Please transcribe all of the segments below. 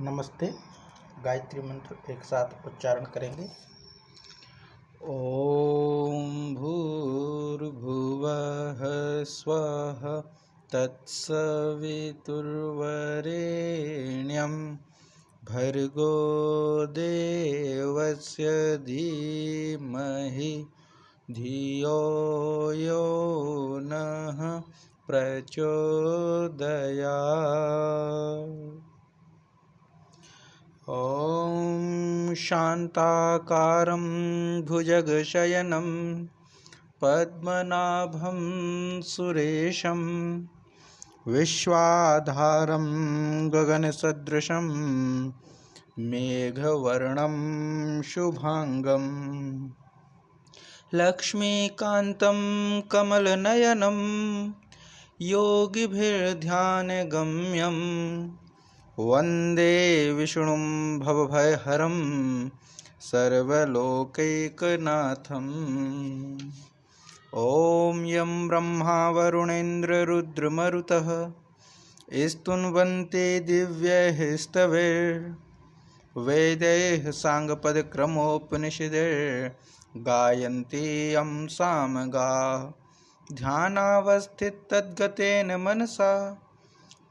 नमस्ते। गायत्री मंत्र एक साथ उच्चारण करेंगे। ओम भूर्भुवः स्वः तत्सवितुर्वरेण्यं भर्गो देवस्य धीमहि धियो यो नः प्रचोदयात्। ॐ शान्ताकारं भुजगशयनं पद्मनाभं सुरेशं विश्वाधारं गगनसदृशं मेघवर्णं शुभांगं लक्ष्मीकान्तं कमलनयनं योगिभिर्ध्यानगम्यं वन्दे विष्णुं भवभयहरं सर्वलोकैकनाथम्। ॐ यं ब्रह्मा वरुणेन्द्ररुद्रमरुतः स्तुन्वन्ते दिव्यैः स्तवैर्वेदैः साङ्गपदक्रमोपनिषदैर्गायन्ति यं सामगाः। ध्यानावस्थिततद्गतेन मनसा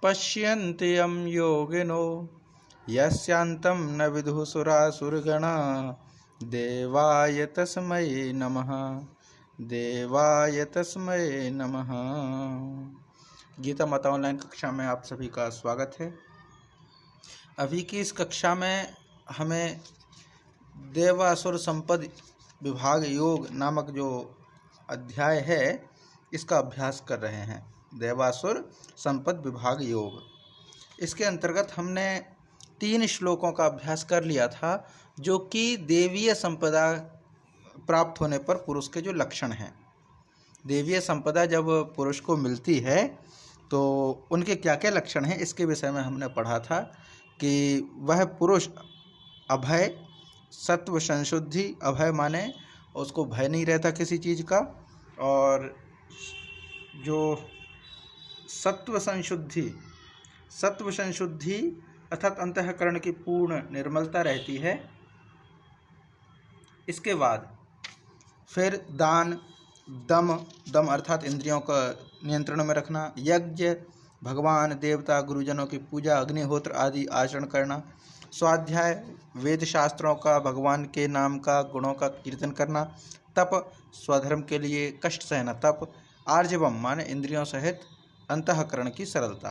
पश्यन्ति यं योगिनो यस्यान्तं न विदुः सुरासुरगणा। देवाय तस्मै नमः, देवाय तस्मै नमः। गीता माता ऑनलाइन कक्षा में आप सभी का स्वागत है। अभी की इस कक्षा में हमें देवासुर संपद विभाग योग नामक जो अध्याय है इसका अभ्यास कर रहे हैं। देवासुर संपद विभाग योग, इसके अंतर्गत हमने 3 श्लोकों का अभ्यास कर लिया था जो कि देवीय संपदा प्राप्त होने पर पुरुष के जो लक्षण हैं। देवीय संपदा जब पुरुष को मिलती है तो उनके क्या क्या लक्षण हैं इसके विषय में हमने पढ़ा था कि वह पुरुष अभय, सत्व संशुद्धि, अभय माने उसको भय नहीं रहता किसी चीज़ का, और जो सत्व संशुद्धि अर्थात अंतःकरण की पूर्ण निर्मलता रहती है। इसके बाद फिर दान, दम अर्थात इंद्रियों का नियंत्रण में रखना, यज्ञ, भगवान देवता गुरुजनों की पूजा, अग्निहोत्र आदि आचरण करना, स्वाध्याय, वेद शास्त्रों का, भगवान के नाम का, गुणों का कीर्तन करना, तप, स्वधर्म के लिए कष्ट सहना तप, आर्जवम माने इंद्रियों सहित अंतःकरण की सरलता।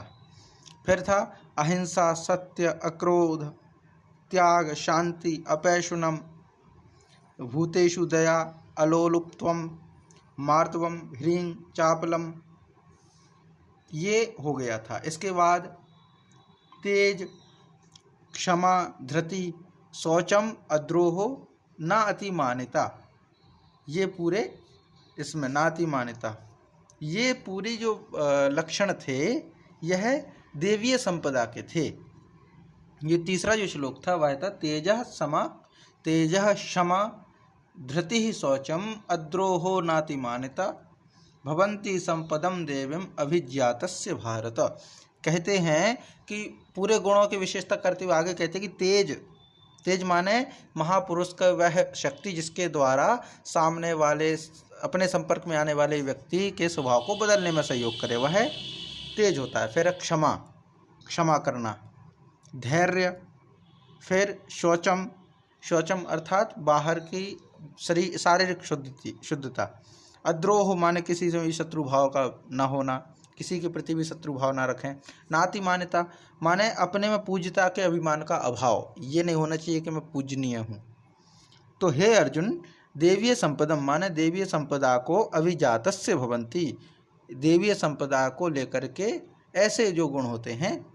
फिर था अहिंसा, सत्य, अक्रोध, त्याग, शांति, अपैशुनम, भूतेषु दया, अलोलुप्त्वम, मार्तवम, ह्रीं, चापलम, ये हो गया था। इसके बाद तेज, क्षमा, धृति, शौचम, अद्रोहो, न अतिमानिता, ये पूरे इसमें नातिमानिता, ये पूरी जो लक्षण थे यह देवीय संपदा के थे। ये तीसरा जो श्लोक था वह था तेजः क्षमा, धृतिः शौचम, अद्रोहो नातिमानिता, भवन्ति संपदम देवीम अभिज्ञातस्य भारत। कहते हैं कि पूरे गुणों की विशेषता करते हुए आगे कहते हैं कि तेज माने महापुरुष का वह शक्ति जिसके द्वारा सामने वाले अपने संपर्क में आने वाले व्यक्ति के स्वभाव को बदलने में सहयोग करे, वह तेज होता है। फिर क्षमा करना, धैर्य, फिर शौचम अर्थात बाहर की शारीरिक शुद्धता, अद्रोह माने किसी से भी शत्रु भाव का न होना, किसी के प्रति भी शत्रु भाव ना रखें, नातिमान्यता माने अपने में पूज्यता के अभिमान का अभाव, ये नहीं होना चाहिए कि मैं पूजनीय हूँ। तो हे अर्जुन, देवीय संपदम माने देवीय संपदा को अभिजातस्य भवन्ति, देवीय संपदा को लेकर के ऐसे जो गुण होते हैं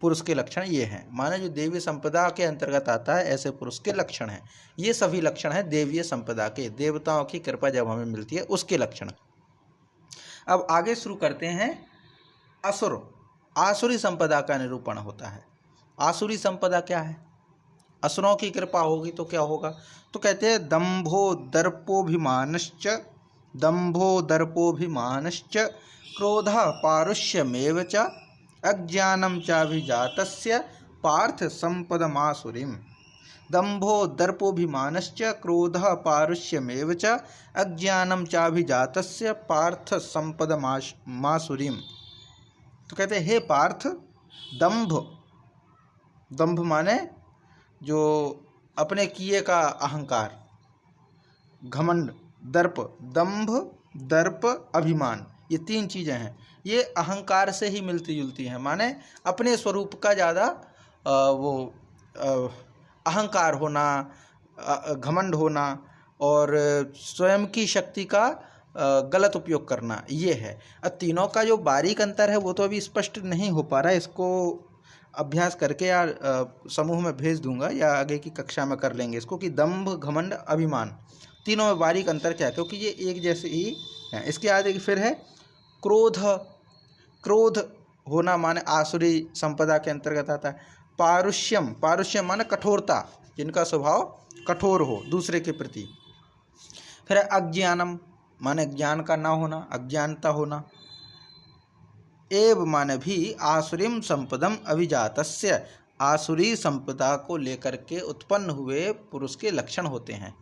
पुरुष के लक्षण ये हैं, माने जो देवीय संपदा के अंतर्गत आता है ऐसे पुरुष के लक्षण हैं। ये सभी लक्षण हैं देवीय संपदा के, देवताओं की कृपा जब हमें मिलती है उसके लक्षण। अब आगे शुरू करते हैं आसुरी संपदा का निरूपण होता है। आसुरी संपदा क्या है? असुरों की कृपा होगी तो क्या होगा? तो कहते हैं दंभो दर्पोभिमानश्च क्रोधः पारुष्यमेव च अज्ञानं चाभिजातस्य पार्थ संपदमासुरीम। दंभो दर्पोभिमानश्च क्रोधः पारुष्यमेव च अज्ञानं चाभिजातस्य पार्थ संपदमासुरीम। तो कहते हैं हे पार्थ, दंभ, दंभ माने जो अपने किए का अहंकार, घमंड, दर्प, दंभ, दर्प, अभिमान, ये तीन चीजें हैं। ये अहंकार से ही मिलती जुलती हैं, माने अपने स्वरूप का ज़्यादा अहंकार होना, घमंड होना और स्वयं की शक्ति का गलत उपयोग करना, ये है। अब तीनों का जो बारीक अंतर है वो तो अभी स्पष्ट नहीं हो पा रहा है, इसको अभ्यास करके या समूह में भेज दूंगा या आगे की कक्षा में कर लेंगे इसको, कि दंभ, घमंड, अभिमान, तीनों में बारीक अंतर क्या है, क्योंकि ये एक जैसे ही है। इसके आगे फिर है क्रोध। क्रोध होना माने आसुरी संपदा के अंतर्गत आता है। पारुष्यम, पारुष्यम माने कठोरता, जिनका स्वभाव कठोर हो दूसरे के प्रति। फिर अज्ञानम माने ज्ञान का ना होना, अज्ञानता होना। एव माने भी आसुरीम संपदम अभिजातस्य, आसुरी संपदा को लेकर के उत्पन्न हुए पुरुष के लक्षण होते हैं।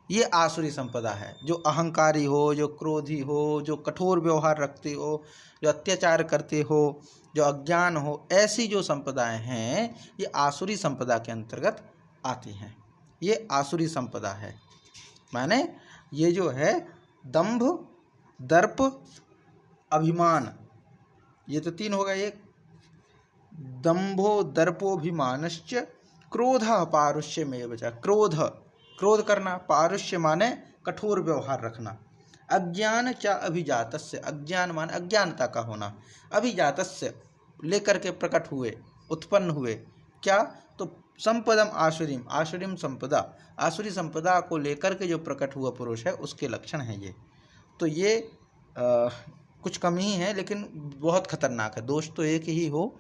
ये आसुरी संपदा है, जो अहंकारी हो, जो क्रोधी हो, जो कठोर व्यवहार रखते हो, जो अत्याचार करते हो, जो अज्ञान हो, ऐसी जो संपदाएं हैं ये आसुरी संपदा के अंतर्गत आती हैं। ये आसुरी संपदा है। माने ये जो है दंभ, दर्प, अभिमान, ये तो तीन हो गए। एक दंभो दर्पोभिमानश्च क्रोधः पारुष्यमेव च, क्रोध, क्रोध करना, पारुष्य माने कठोर व्यवहार रखना। अज्ञान च अभिजातस्य, अज्ञान माने अज्ञानता का होना। अभिजातस्य लेकर के प्रकट हुए, उत्पन्न हुए, क्या, तो संपदम आसुरीम, आसुरीम संपदा, आसुरी संपदा को लेकर के जो प्रकट हुआ पुरुष है उसके लक्षण हैं ये। तो ये कुछ कम ही है लेकिन बहुत खतरनाक है। दोष तो एक ही हो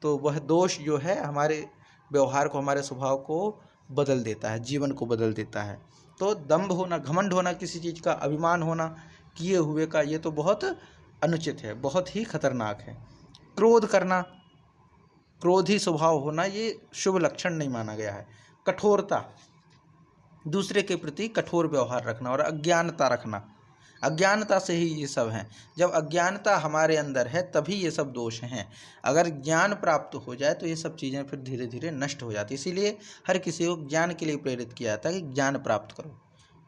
तो वह दोष जो है हमारे व्यवहार को, हमारे स्वभाव को बदल देता है, जीवन को बदल देता है। तो दंभ होना, घमंड होना किसी चीज़ का, अभिमान होना किए हुए का, ये तो बहुत अनुचित है, बहुत ही खतरनाक है। क्रोध करना, क्रोधी स्वभाव होना, ये शुभ लक्षण नहीं माना गया है। कठोरता, दूसरे के प्रति कठोर व्यवहार रखना और अज्ञानता रखना, अज्ञानता से ही ये सब हैं। जब अज्ञानता हमारे अंदर है तभी ये सब दोष हैं। अगर ज्ञान प्राप्त हो जाए तो ये सब चीज़ें फिर धीरे धीरे नष्ट हो जाती। इसीलिए हर किसी को ज्ञान के लिए प्रेरित किया जाता है कि ज्ञान प्राप्त करो।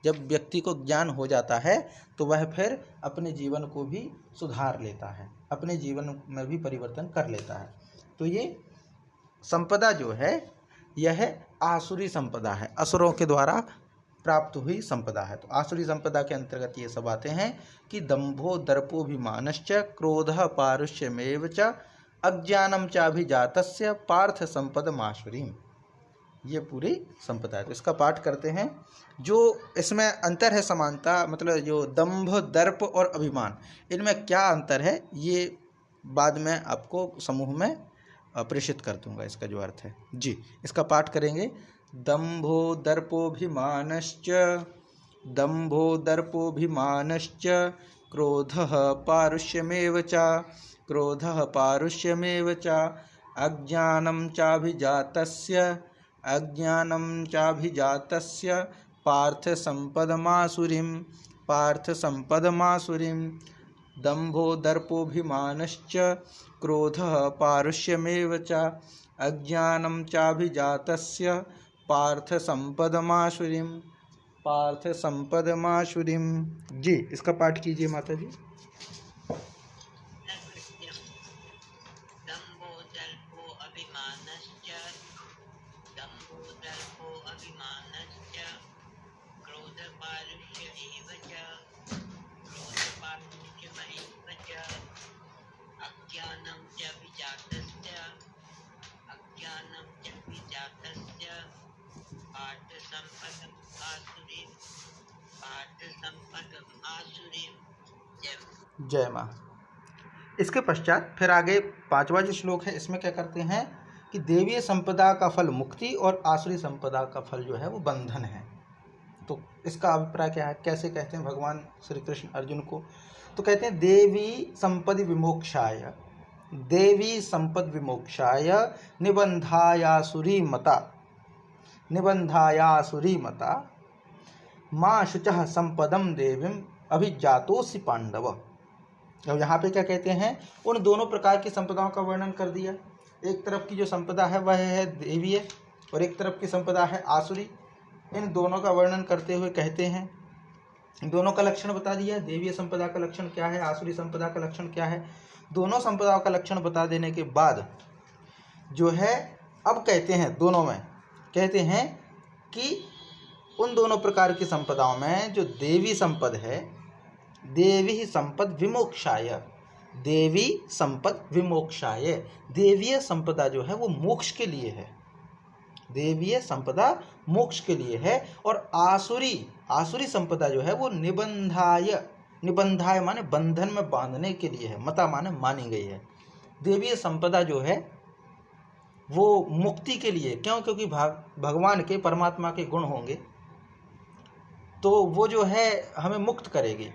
जब व्यक्ति को ज्ञान हो जाता है तो वह फिर अपने जीवन को भी सुधार लेता है, अपने जीवन में भी परिवर्तन कर लेता है। तो ये संपदा जो है यह आसुरी संपदा है, असुरों के द्वारा प्राप्त हुई संपदा है। तो आसुरी संपदा के अंतर्गत ये सब आते हैं कि दंभो दर्पोभिमानश्च क्रोधः पारुष्यमेव च अज्ञानम चाभिजातस्य पार्थ संपदमासुरीम, ये पूरी संपदा है। तो इसका पाठ करते हैं। जो इसमें अंतर है, समानता, मतलब जो दंभ, दर्प और अभिमान, इनमें क्या अंतर है ये बाद में आपको समूह में प्रेषित कर दूंगा, इसका जो अर्थ है जी। इसका पाठ करेंगे। दंभो दर्पोभिमानश्च, दंभो दर्पोभिमानश्च क्रोधः पारुष्यमेव च, क्रोधः पारुष्यमेव च अज्ञानं चाभिजातस्य, अज्ञानं चाभिजातस्य पार्थ संपदमासुरीं, पार्थ संपदमासुरीं। दंभो दर्पोभिमानश्च क्रोधः पारुष्यमेव च अज्ञानं चाभिजातस्य पार्थ संपदमासुरीं, पार्थ संपदमासुरीं जी। इसका पाठ कीजिए माता जी। जय माँ। इसके पश्चात फिर आगे पांचवा जो श्लोक है इसमें क्या करते हैं कि देवीय संपदा का फल मुक्ति और आसुरी संपदा का फल जो है वो बंधन है। तो इसका अभिप्राय क्या है, कैसे कहते हैं भगवान श्री कृष्ण अर्जुन को? तो कहते हैं देवी संपदि विमोक्षाय, देवी संपद विमोक्षाय निबंधायासुरी मता माँ शुचः संपदम देवीम अभिजातोसि पांडव। अब यहाँ पे क्या कहते हैं, उन दोनों प्रकार की संपदाओं का वर्णन कर दिया। एक तरफ की जो संपदा है वह है देवीय और एक तरफ की संपदा है आसुरी। इन दोनों का वर्णन करते हुए कहते हैं, दोनों का लक्षण बता दिया। देवीय संपदा का लक्षण क्या है, आसुरी संपदा का लक्षण क्या है। दोनों संपदाओं का लक्षण बता देने के बाद जो है अब कहते हैं, दोनों में कहते हैं कि उन दोनों प्रकार की संपदाओं में जो देवी संपद है, देवी संपद विमोक्षाय, देवी संपद विमोक्षाय, देवीय संपदा जो है वो मोक्ष के लिए है, देवीय संपदा मोक्ष के लिए है। और आसुरी संपदा जो है वो निबंधाय माने बंधन में बांधने के लिए है, मता माने मानी गई है। देवीय संपदा जो है वो मुक्ति के लिए, क्यों? क्योंकि भगवान के परमात्मा के गुण होंगे तो वो जो है हमें मुक्त करेगी।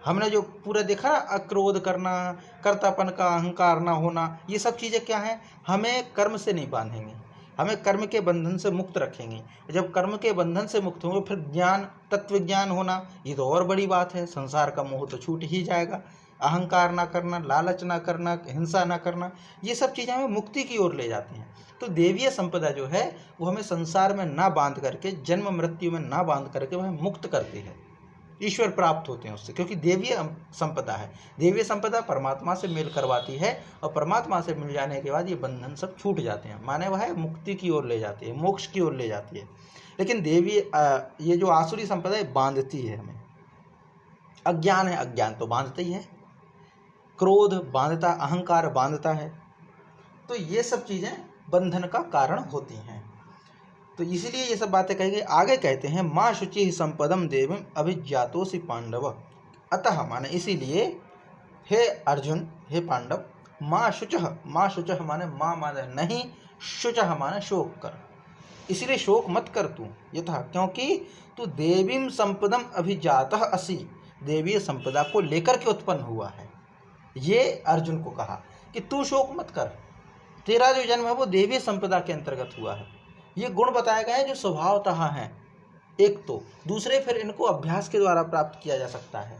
हमने जो पूरा देखा, अक्रोध करना, कर्तापन का अहंकार ना होना, ये सब चीज़ें क्या हैं, हमें कर्म से नहीं बांधेंगे, हमें कर्म के बंधन से मुक्त रखेंगे। जब कर्म के बंधन से मुक्त होंगे फिर ज्ञान, तत्व ज्ञान होना, ये तो और बड़ी बात है। संसार का मोह तो छूट ही जाएगा। अहंकार ना करना, लालच ना करना, हिंसा ना करना, ये सब चीज़ें हमें मुक्ति की ओर ले जाती हैं। तो देवीय संपदा जो है वो हमें संसार में ना बांध करके, जन्म मृत्यु में ना बांध करके वह मुक्त करती है। ईश्वर प्राप्त होते हैं उससे, क्योंकि देवीय संपदा है। देवीय संपदा परमात्मा से मेल करवाती है और परमात्मा से मिल जाने के बाद ये बंधन सब छूट जाते हैं, माने वह मुक्ति की ओर ले जाती है, मोक्ष की ओर ले जाती है। लेकिन देवीय ये जो आसुरी संपदा है बांधती है हमें। अज्ञान है, अज्ञान तो बांधता ही है, क्रोध बांधता, अहंकार बांधता है, तो ये सब चीज़ें बंधन का कारण होती हैं। तो इसलिए ये सब बातें कही गई। आगे कहते हैं, माँ शुचि संपदम देवीं अभिजातोसि पांडव। अतः माने इसीलिए, हे अर्जुन, हे पांडव, माँ शुचः माने माँ माने नहीं, शुचः माने शोक कर, इसलिए शोक मत कर तू। यथा क्योंकि तू देवीं संपदम अभिजातः असि, देवीय संपदा को लेकर के उत्पन्न हुआ है। ये अर्जुन को कहा कि तू शोक मत कर, तेरा जो जन्म है वो देवीय संपदा के अंतर्गत हुआ है। ये गुण बताए गए हैं जो स्वभावतः हैं, एक तो, दूसरे फिर इनको अभ्यास के द्वारा प्राप्त किया जा सकता है।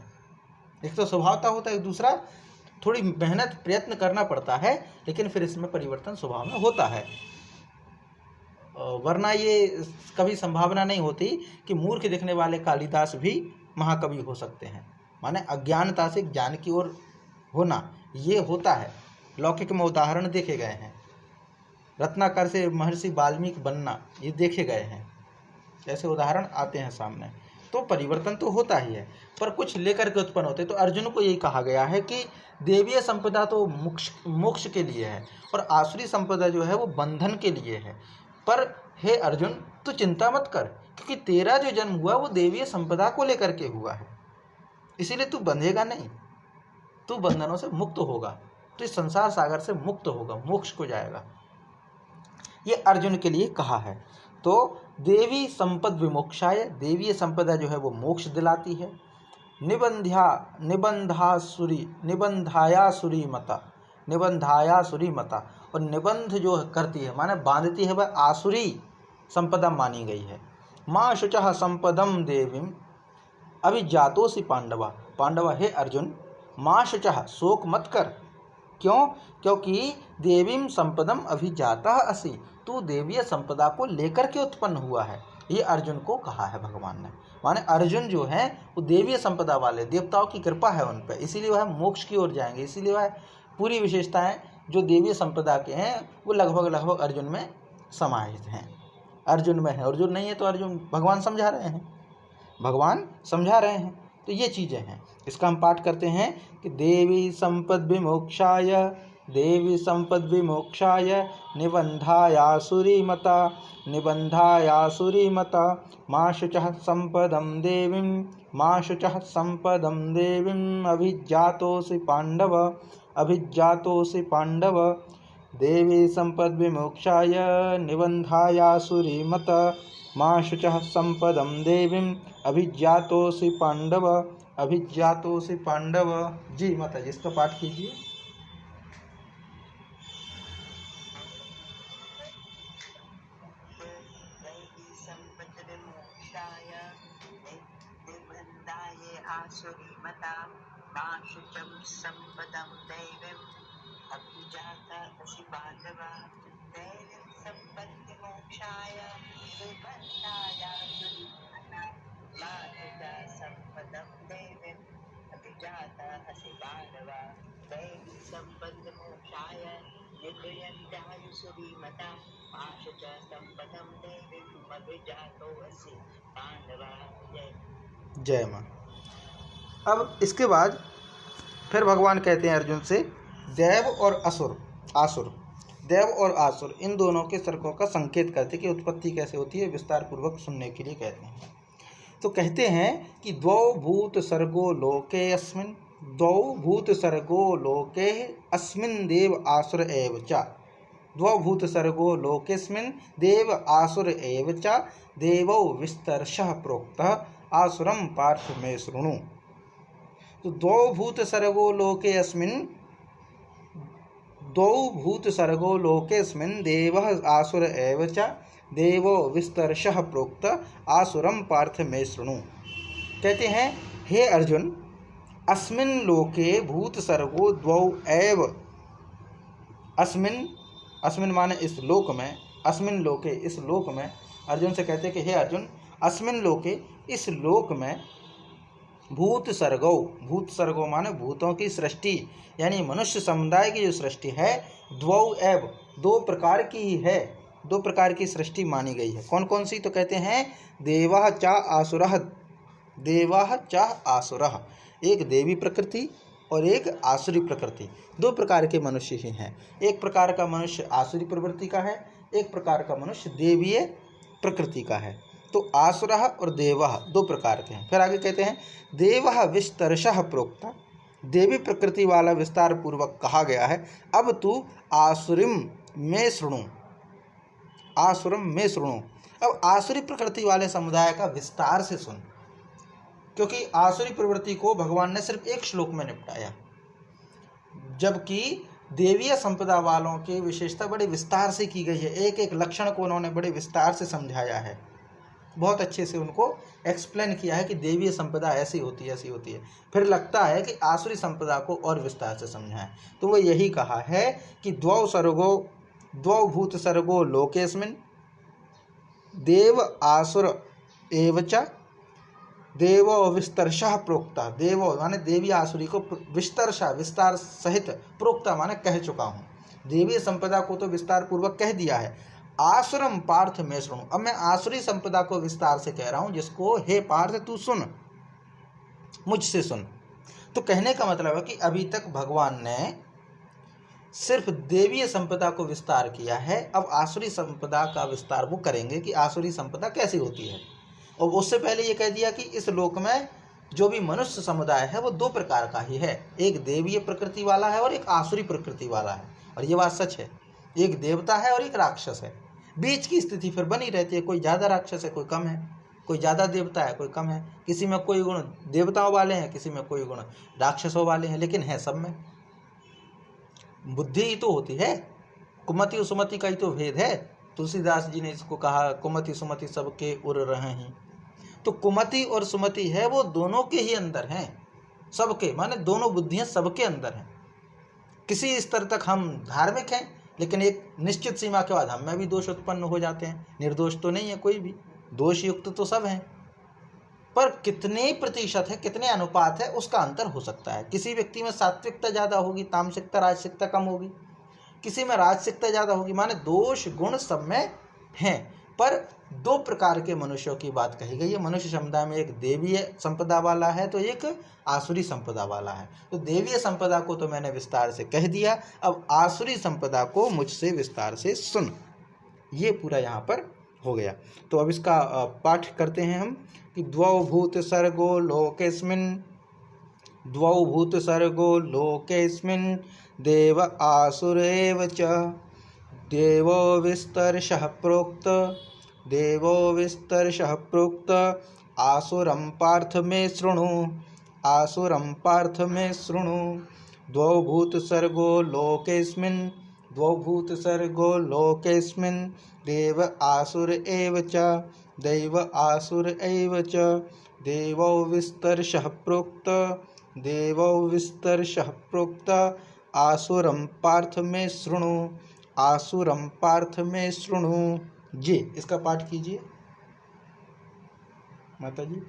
एक तो स्वभावतः होता है, दूसरा थोड़ी मेहनत प्रयत्न करना पड़ता है, लेकिन फिर इसमें परिवर्तन स्वभाव में होता है। वरना ये कभी संभावना नहीं होती कि मूर्ख दिखने वाले कालिदास भी महाकवि हो सकते हैं। माने अज्ञानता से ज्ञान की ओर होना, ये होता है। लौकिक में उदाहरण देखे गए हैं, रत्नाकर से महर्षि वाल्मीकि बनना, ये देखे गए हैं, ऐसे उदाहरण आते हैं सामने। तो परिवर्तन तो होता ही है, पर कुछ लेकर के उत्पन्न होते। तो अर्जुन को यही कहा गया है कि देवीय संपदा तो मोक्ष के लिए है और आसुरी संपदा जो है वो बंधन के लिए है। पर हे अर्जुन, तू चिंता मत कर, क्योंकि तेरा जो जन्म हुआ वो देवीय संपदा को लेकर के हुआ है, इसीलिए तू बंधेगा नहीं, तू बंधनों से मुक्त होगा, तो इस संसार सागर से मुक्त होगा, मोक्ष को जाएगा। ये अर्जुन के लिए कहा है। तो देवी संपद विमोक्षाय, देवीय संपदा जो है वो मोक्ष दिलाती है। निबंधायासुरी मता, और निबंध जो करती है माने बांधती है, वह आसुरी संपदा मानी गई है। माँ शुचः संपदम देवीं अभिजातोसि पांडवा, पांडवा हे अर्जुन, माँ शुचः शोक मत कर, क्यों? क्योंकि देवीं संपदम अभिजातः असि, तू देवीय संपदा को लेकर के उत्पन्न हुआ है। ये अर्जुन को कहा है भगवान ने। माने अर्जुन जो है वो देवीय संपदा वाले, देवताओं की कृपा है उन पर, इसीलिए वह मोक्ष की ओर जाएंगे। इसीलिए वह पूरी विशेषताएं जो देवीय संपदा के हैं वो लगभग अर्जुन में समाहित हैं, अर्जुन में है। अर्जुन नहीं है तो अर्जुन भगवान समझा रहे हैं, भगवान समझा रहे हैं। तो ये चीज़ें हैं। इसका हम पाठ करते हैं कि देवी संपद विमोक्षाय, देवी संपद विमोक्षाय निबंधायासुरी मता माँ शुचः संपदम देवीं, माँ शुचः संपदम देवीं अभिजातोसि पांडव देवी संपद विमोक्षाय निबंधायासुरी मता माँ शुचः संपदम देवीं अभिजातोसि पांडव। जी माता जी, इसका पाठ कीजिए। आसुरीमता माशुचं सम्पदं दैवीम् अभिजाता असि बांधवा दैवीं सम्पत्ति मोक्षाय सुबन्धाया माशुचा सम्पदं दैवीम् अभिजाता असि बांधवा दैवी सम्पत्ति मोक्षाय निर्भयन्त्यायुषुरीमता माशुच सम्पदं दैवीम् अभिजातो असि बांधवा। जय मां। अब इसके बाद फिर भगवान कहते हैं अर्जुन से, देव और आसुर देव और आसुर इन दोनों के सर्गों का संकेत करते कि उत्पत्ति कैसे होती है, विस्तार पूर्वक सुनने के लिए कहते हैं। तो कहते हैं कि द्वौ भूत सर्गो लोके अस्मिन् द्वौ भूत सर्गो लोके अस्मिन् देव आसुर एव च द्वौ भूत सर्गो लोकेस्मिन् देव आसुर एव च देवौ विस्तरशः प्रोक्तः आसुरं पार्थ मे शृणु। तो द्वौ भूत सर्गो लोके अस्मिन् देवः आसुर एव च देवो विस्तरशः प्रोक्त आसुरं पार्थ मे शृणु। कहते हैं, हे अर्जुन, अस्मिन् लोके भूत सर्गो द्वौ एव। अस्मिन् माने इस लोक में, अस्मिन् लोके इस लोक में। अर्जुन से कहते हैं कि हे अर्जुन, अस्मिन् लोके इस लोक में भूत सर्गो माने भूतों की सृष्टि, यानी मनुष्य समुदाय की जो सृष्टि है, द्वौ एव दो प्रकार की ही है, दो प्रकार की सृष्टि मानी गई है। कौन कौन सी? तो कहते हैं देवः च आसुरः, एक देवी प्रकृति और एक आसुरी प्रकृति, दो प्रकार के मनुष्य ही हैं। एक प्रकार का मनुष्य आसुरी प्रवृत्ति का है, एक प्रकार का मनुष्य देवीय प्रकृति का है। तो आसुरः और देवः दो प्रकार के हैं। फिर आगे कहते हैं देवः विस्तरशः प्रोक्ता, देवी प्रकृति वाला विस्तार पूर्वक कहा गया है। अब तू आसुरम में शृणु। अब आसुरी प्रकृति वाले समुदाय का विस्तार से सुन, क्योंकि आसुरी प्रवृत्ति को भगवान ने सिर्फ एक श्लोक में निपटाया, जबकि देवीय संपदा वालों की विशेषता बड़े विस्तार से की गई है। एक एक लक्षण को उन्होंने बड़े विस्तार से समझाया है, बहुत अच्छे से उनको एक्सप्लेन किया है कि देवीय संपदा ऐसी होती है, ऐसी होती है। फिर लगता है कि आसुरी संपदा को और विस्तार से समझाएं, तो वो यही कहा है कि द्वौ भूत सर्गो लोकेस्मिन् देव आसुर एव च देवो विस्तरशः प्रोक्ता। देवो माने देवी आसुरी को विस्तार सहित प्रोक्ता माने कह चुका हूँ। देवी संपदा को तो विस्तार पूर्वक कह दिया है। आसुरम पार्थ में शृणु, अब मैं आसुरी संपदा को विस्तार से कह रहा हूँ, जिसको हे पार्थ तू सुन, मुझसे सुन। तो कहने का मतलब है कि अभी तक भगवान ने सिर्फ देवीय संपदा को विस्तार किया है, अब आसुरी संपदा का विस्तार वो करेंगे कि आसुरी संपदा कैसी होती है। और उससे पहले ये कह दिया कि इस लोक में जो भी मनुष्य समुदाय है वो दो प्रकार का ही है, एक देवीय प्रकृति वाला है और एक आसुरी प्रकृति वाला है। और ये बात सच है, एक देवता है और एक राक्षस है। बीच की स्थिति फिर बनी रहती है, कोई ज़्यादा राक्षस है, कोई कम है, कोई ज़्यादा देवता है, कोई कम है। किसी में कोई गुण देवताओं वाले हैं, किसी में कोई गुण राक्षसों वाले हैं, लेकिन है सब में। बुद्धि ही तो होती है, कुमति और सुमति का ही तो भेद है। तुलसीदास जी ने इसको कहा, कुमति सुमति सबके उर रहे हैं। तो कुमति और सुमति है वो दोनों के ही अंदर हैं, सबके माने दोनों बुद्धियां सबके अंदर हैं। किसी स्तर तक हम धार्मिक हैं, लेकिन एक निश्चित सीमा के बाद हम में भी दोष उत्पन्न हो जाते हैं। निर्दोष तो नहीं है कोई भी, दोष युक्त तो सब हैं, पर कितने प्रतिशत है, कितने अनुपात है, उसका अंतर हो सकता है। किसी व्यक्ति में सात्विकता ज़्यादा होगी, तामसिकता राजसिकता कम होगी, किसी में राजसिकता ज़्यादा होगी, माने दोष गुण सब में हैं। पर दो प्रकार के मनुष्यों की बात कही गई है। मनुष्य समुदाय में एक देवीय संपदा वाला है तो एक आसुरी संपदा वाला है। तो देवीय संपदा को तो मैंने विस्तार से कह दिया, अब आसुरी संपदा को मुझसे विस्तार से सुन। ये पूरा यहाँ पर हो गया। तो अब इसका पाठ करते हैं हम कि द्वौ भूत सर्गो लोकेस्मिन् देव आसुरेव च देवो विस्तरशः प्रोक्त आसुरं पार्थ मे शृणु। द्वौ भूत सर्गो लोकेस्मिन् देव आसुर एव च देवौ विस्तर्षः प्रोक्त देवौ विस्तर्षः प्रोक्त आसुरं पार्थ में शृणु आसुरं पार्थ में शृणु। जी इसका पाठ कीजिए माता जी।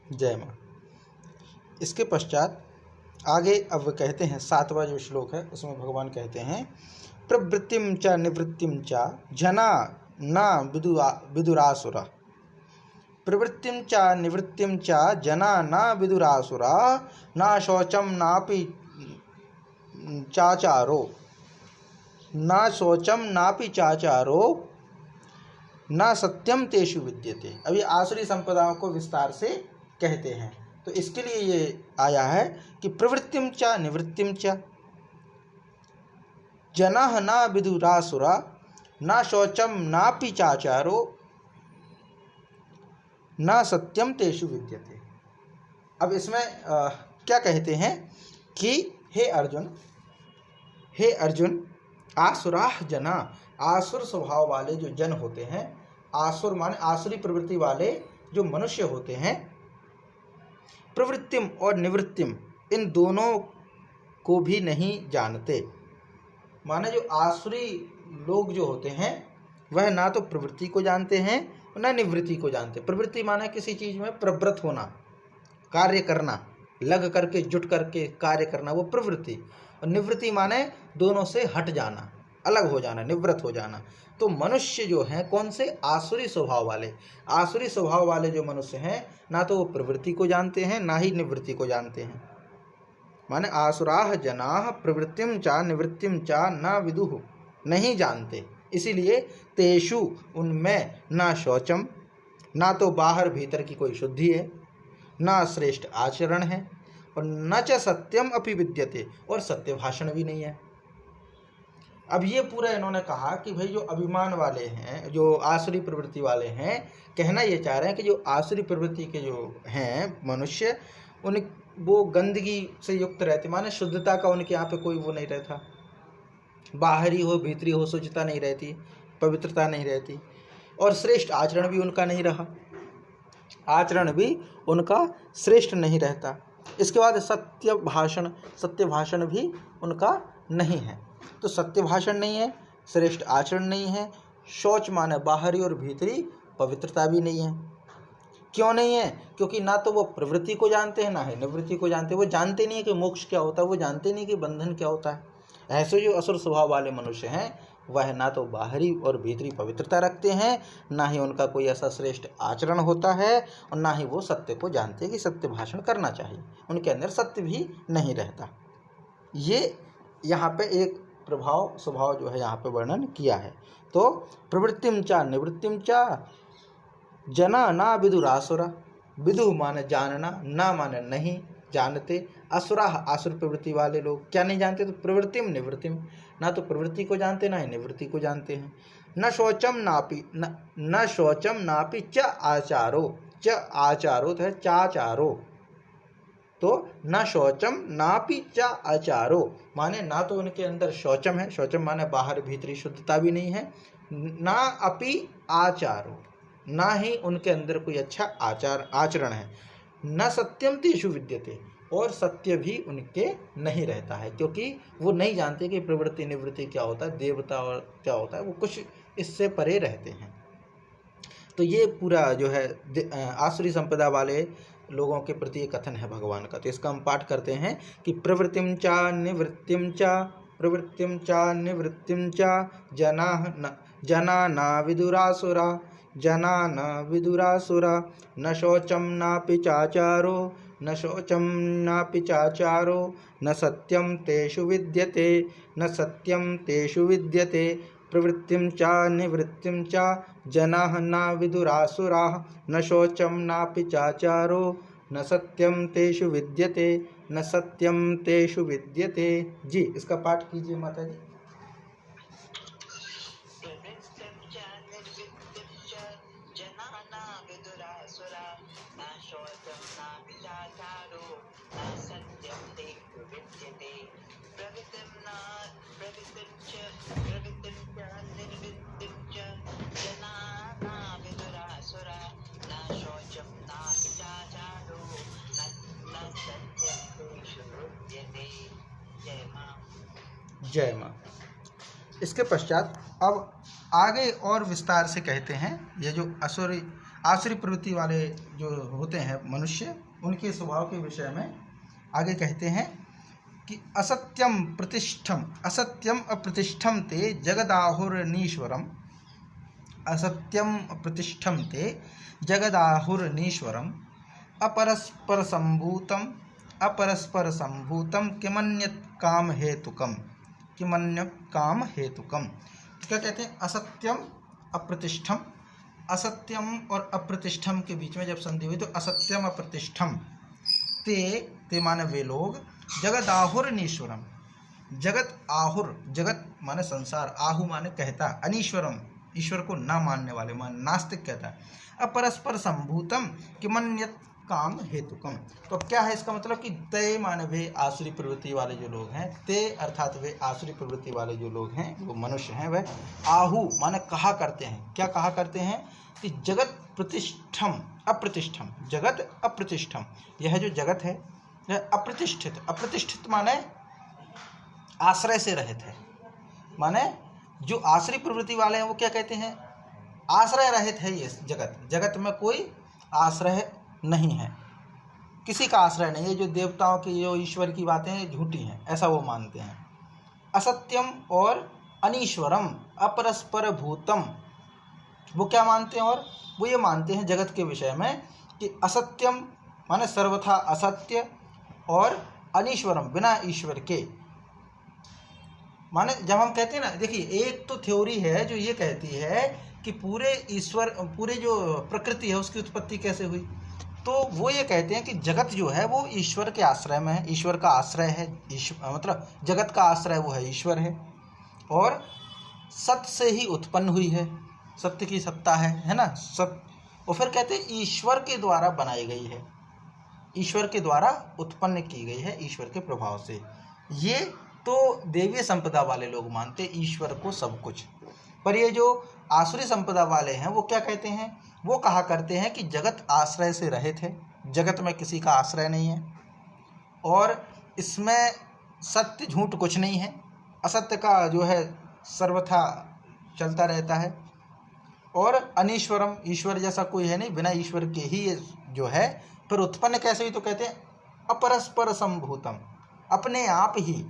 जय माँ। इसके पश्चात आगे अब कहते हैं 7वां जो श्लोक है उसमें भगवान कहते हैं प्रवृत्तिम च निवृत्तिम च जना न विदुरासुरा। प्रवृत्तिम च निवृत्तिम च जना न विदुरासुरा न शौचम नापि चाचारो न शौचम नापि चाचारो न सत्यम तेषु विद्यते। अभी आसुरी संपदाओं को विस्तार से कहते हैं तो इसके लिए ये आया है कि प्रवृत्तिम च निवृत्तिम च जनः न विदुरासुरा न शौचम नापि चाचारो न सत्यम तेषु विद्यते। अब इसमें क्या कहते हैं कि हे अर्जुन आसुराह जना, आसुर स्वभाव वाले जो जन होते हैं, आसुर माने आसुरी प्रवृत्ति वाले जो मनुष्य होते हैं, प्रवृत्तिम और निवृत्तिम इन दोनों को भी नहीं जानते। माने जो आसुरी लोग जो होते हैं वह ना तो प्रवृत्ति को जानते हैं न निवृत्ति को जानते। प्रवृत्ति माने किसी चीज में प्रवृत्त होना, कार्य करना, लग करके जुट करके कार्य करना, वो प्रवृत्ति। और निवृत्ति माने दोनों से हट जाना, अलग हो जाना, निवृत्त हो जाना। तो मनुष्य जो हैं कौन से? आसुरी स्वभाव वाले। आसुरी स्वभाव वाले जो मनुष्य हैं ना तो वो प्रवृत्ति को जानते हैं ना ही निवृत्ति को जानते हैं। माने आसुराह जनाः प्रवृत्तिम चा निवृत्तिम चा न विदुः, नहीं जानते। इसीलिए तेषु उनमें ना शौचम, ना तो बाहर भीतर की कोई शुद्धि है, ना श्रेष्ठ आचरण है, और न च सत्यम अपि विद्यते, और सत्य भाषण भी नहीं है। अब ये पूरा इन्होंने कहा कि भाई जो अभिमान वाले हैं, जो आसुरी प्रवृत्ति वाले हैं, कहना ये चाह रहे हैं कि जो आसुरी प्रवृत्ति के जो हैं मनुष्य, उन वो गंदगी से युक्त रहते, माने शुद्धता का उनके यहाँ पे कोई वो नहीं रहता, बाहरी हो भीतरी हो शुचिता नहीं रहती, पवित्रता नहीं रहती, और श्रेष्ठ आचरण भी उनका नहीं रहा, आचरण भी उनका श्रेष्ठ नहीं रहता। इसके बाद सत्य भाषण भी उनका नहीं है। तो सत्य भाषण नहीं है, श्रेष्ठ आचरण नहीं है, शौच माने बाहरी और भीतरी पवित्रता भी नहीं है। क्यों नहीं है? क्योंकि ना तो वो प्रवृत्ति को जानते हैं ना ही निवृत्ति को जानते हैं। वो जानते नहीं है कि मोक्ष क्या होता है, वो जानते नहीं कि बंधन क्या होता है। ऐसे जो असुर स्वभाव वाले मनुष्य हैं वह ना तो बाहरी और भीतरी पवित्रता रखते हैं, ना ही उनका कोई ऐसा श्रेष्ठ आचरण होता है, और ना ही वो सत्य को जानते हैं कि सत्य भाषण करना चाहिए। उनके अंदर सत्य भी नहीं रहता। ये यहाँ पे एक स्वभाव जो है यहाँ पे वर्णन किया है। तो प्रवृत्तिम चा निवृत्तिम चा जना ना विदुरासुरा, विदु माने जानना, ना माने नहीं जानते, असुरा आसुर प्रवृत्ति वाले लोग क्या नहीं जानते? तो प्रवृत्तिम निवृत्तिम, ना तो प्रवृत्ति को जानते ना ही निवृत्ति को जानते हैं। न शौचम नापि च आचारो, च आचारो तो है चाचारो, तो न शौचम नापि च आचारो माने ना तो उनके अंदर शौचम है, शौचम माने बाहर भीतरी शुद्धता भी नहीं है, ना अपि आचारो, ना ही उनके अंदर कोई अच्छा आचरण है, न सत्यम तेषु विद्यते, और सत्य भी उनके नहीं रहता है, क्योंकि वो नहीं जानते कि प्रवृत्ति निवृत्ति क्या होता है, देवता और क्या होता है, वो कुछ इससे परे रहते हैं। तो ये पूरा जो है आसुरी संपदा वाले लोगों के प्रति एक कथन है भगवान का। तो इसका हम पाठ करते हैं कि प्रवृत्तिम चा निवृत्तिम चा जना न विदुरासुरा न शौचम नापि चाचारो न सत्यम तेषु विद्यते प्रवृत्तिम चा निवृत्तिम चा जनाः न विदुरासुराः न शौचम नापि चाचारो न सत्यम तेषु विद्यते, न सत्यम तेषु विद्यते। जी, इसका पाठ कीजिए माता जी। प्रवृत्तं च निर्विद्यं च जनाना विदुरासुरा न शौचं नापि चाचारो न सत्यं तेषु विद्यते। प्रवृत्तं च निर्विद्यं च जनाना विदुरासुरा न शौचं नापि चाचारो न सत्यं तेषु विद्यते। जय मां। जय माँ। इसके पश्चात अब आगे और विस्तार से कहते हैं, ये जो आसुरी प्रवृत्ति वाले जो होते हैं मनुष्य, उनके स्वभाव के विषय में आगे कहते हैं कि असत्यम अप्रतिष्ठम ते जगदाहुरनीश्वरम, असत्यम अप्रतिष्ठम ते जगदाहुरनीश्वरम, अपरस्पर संभूतम किमन्यत् काम हेतुकम, क्या कहते हैं? असत्यम अप्रतिष्ठम, असत्यम और अप्रतिष्ठम के बीच में जब संधि हुई तो असत्यम अप्रतिष्ठम, ते माने वे लोग, जगत आहुर नीश्वरम, जगत आहुर, जगत माने संसार, आहु माने कहता, अनीश्वरम ईश्वर को ना मानने वाले, मान नास्तिक कहता है। अपरस्पर संभूतम किमन्यत् काम हेतुकम, तो क्या है इसका मतलब कि ते माने वे आसुरी प्रवृत्ति वाले जो लोग हैं, ते अर्थात वे आसुरी प्रवृत्ति वाले जो लोग हैं, वो मनुष्य हैं, वह आहु माने कहा करते हैं। क्या कहा करते हैं? कि जगत प्रतिष्ठम अप्रतिष्ठम, जगत अप्रतिष्ठम, यह जो जगत है यह अप्रतिष्ठित, अप्रतिष्ठित माने आश्रय से रहित है। माने जो आश्रय प्रवृत्ति वाले हैं वो क्या कहते हैं? आश्रय रहित है ये जगत, जगत में कोई आश्रय नहीं है, किसी का आश्रय नहीं है। जो देवताओं की, जो ईश्वर की बातें हैं झूठी हैं, ऐसा वो मानते हैं। असत्यम और अनीश्वरम, अपरस्पर भूतम, वो क्या मानते हैं? और वो ये मानते हैं जगत के विषय में कि असत्यम माने सर्वथा असत्य, और अनीश्वरम बिना ईश्वर के। माने जब हम कहते हैं ना, देखिए एक तो थ्योरी है जो ये कहती है कि पूरे जो प्रकृति है उसकी उत्पत्ति कैसे हुई, तो वो ये कहते हैं कि जगत जो है वो ईश्वर के आश्रय में है, ईश्वर का आश्रय है, मतलब जगत का आश्रय वो है, ईश्वर है, और सत्य से ही उत्पन्न हुई है, सत्य की सत्ता है ना, सत्य। और फिर कहते हैं ईश्वर के द्वारा बनाई गई है, ईश्वर के द्वारा उत्पन्न की गई है, ईश्वर के प्रभाव से। ये तो देवीय संपदा वाले लोग मानते ईश्वर को सब कुछ। पर ये जो आसुरी संपदा वाले हैं वो क्या कहते हैं? वो कहा करते हैं कि जगत आश्रय से रहित है, जगत में किसी का आश्रय नहीं है, और इसमें सत्य झूठ कुछ नहीं है, असत्य का जो है सर्वथा चलता रहता है, और अनीश्वरम, ईश्वर जैसा कोई है नहीं, बिना ईश्वर के ही ये जो है। फिर उत्पन्न कैसे हुई? तो कहते हैं अपरस्पर संभूतम, अपने आप ही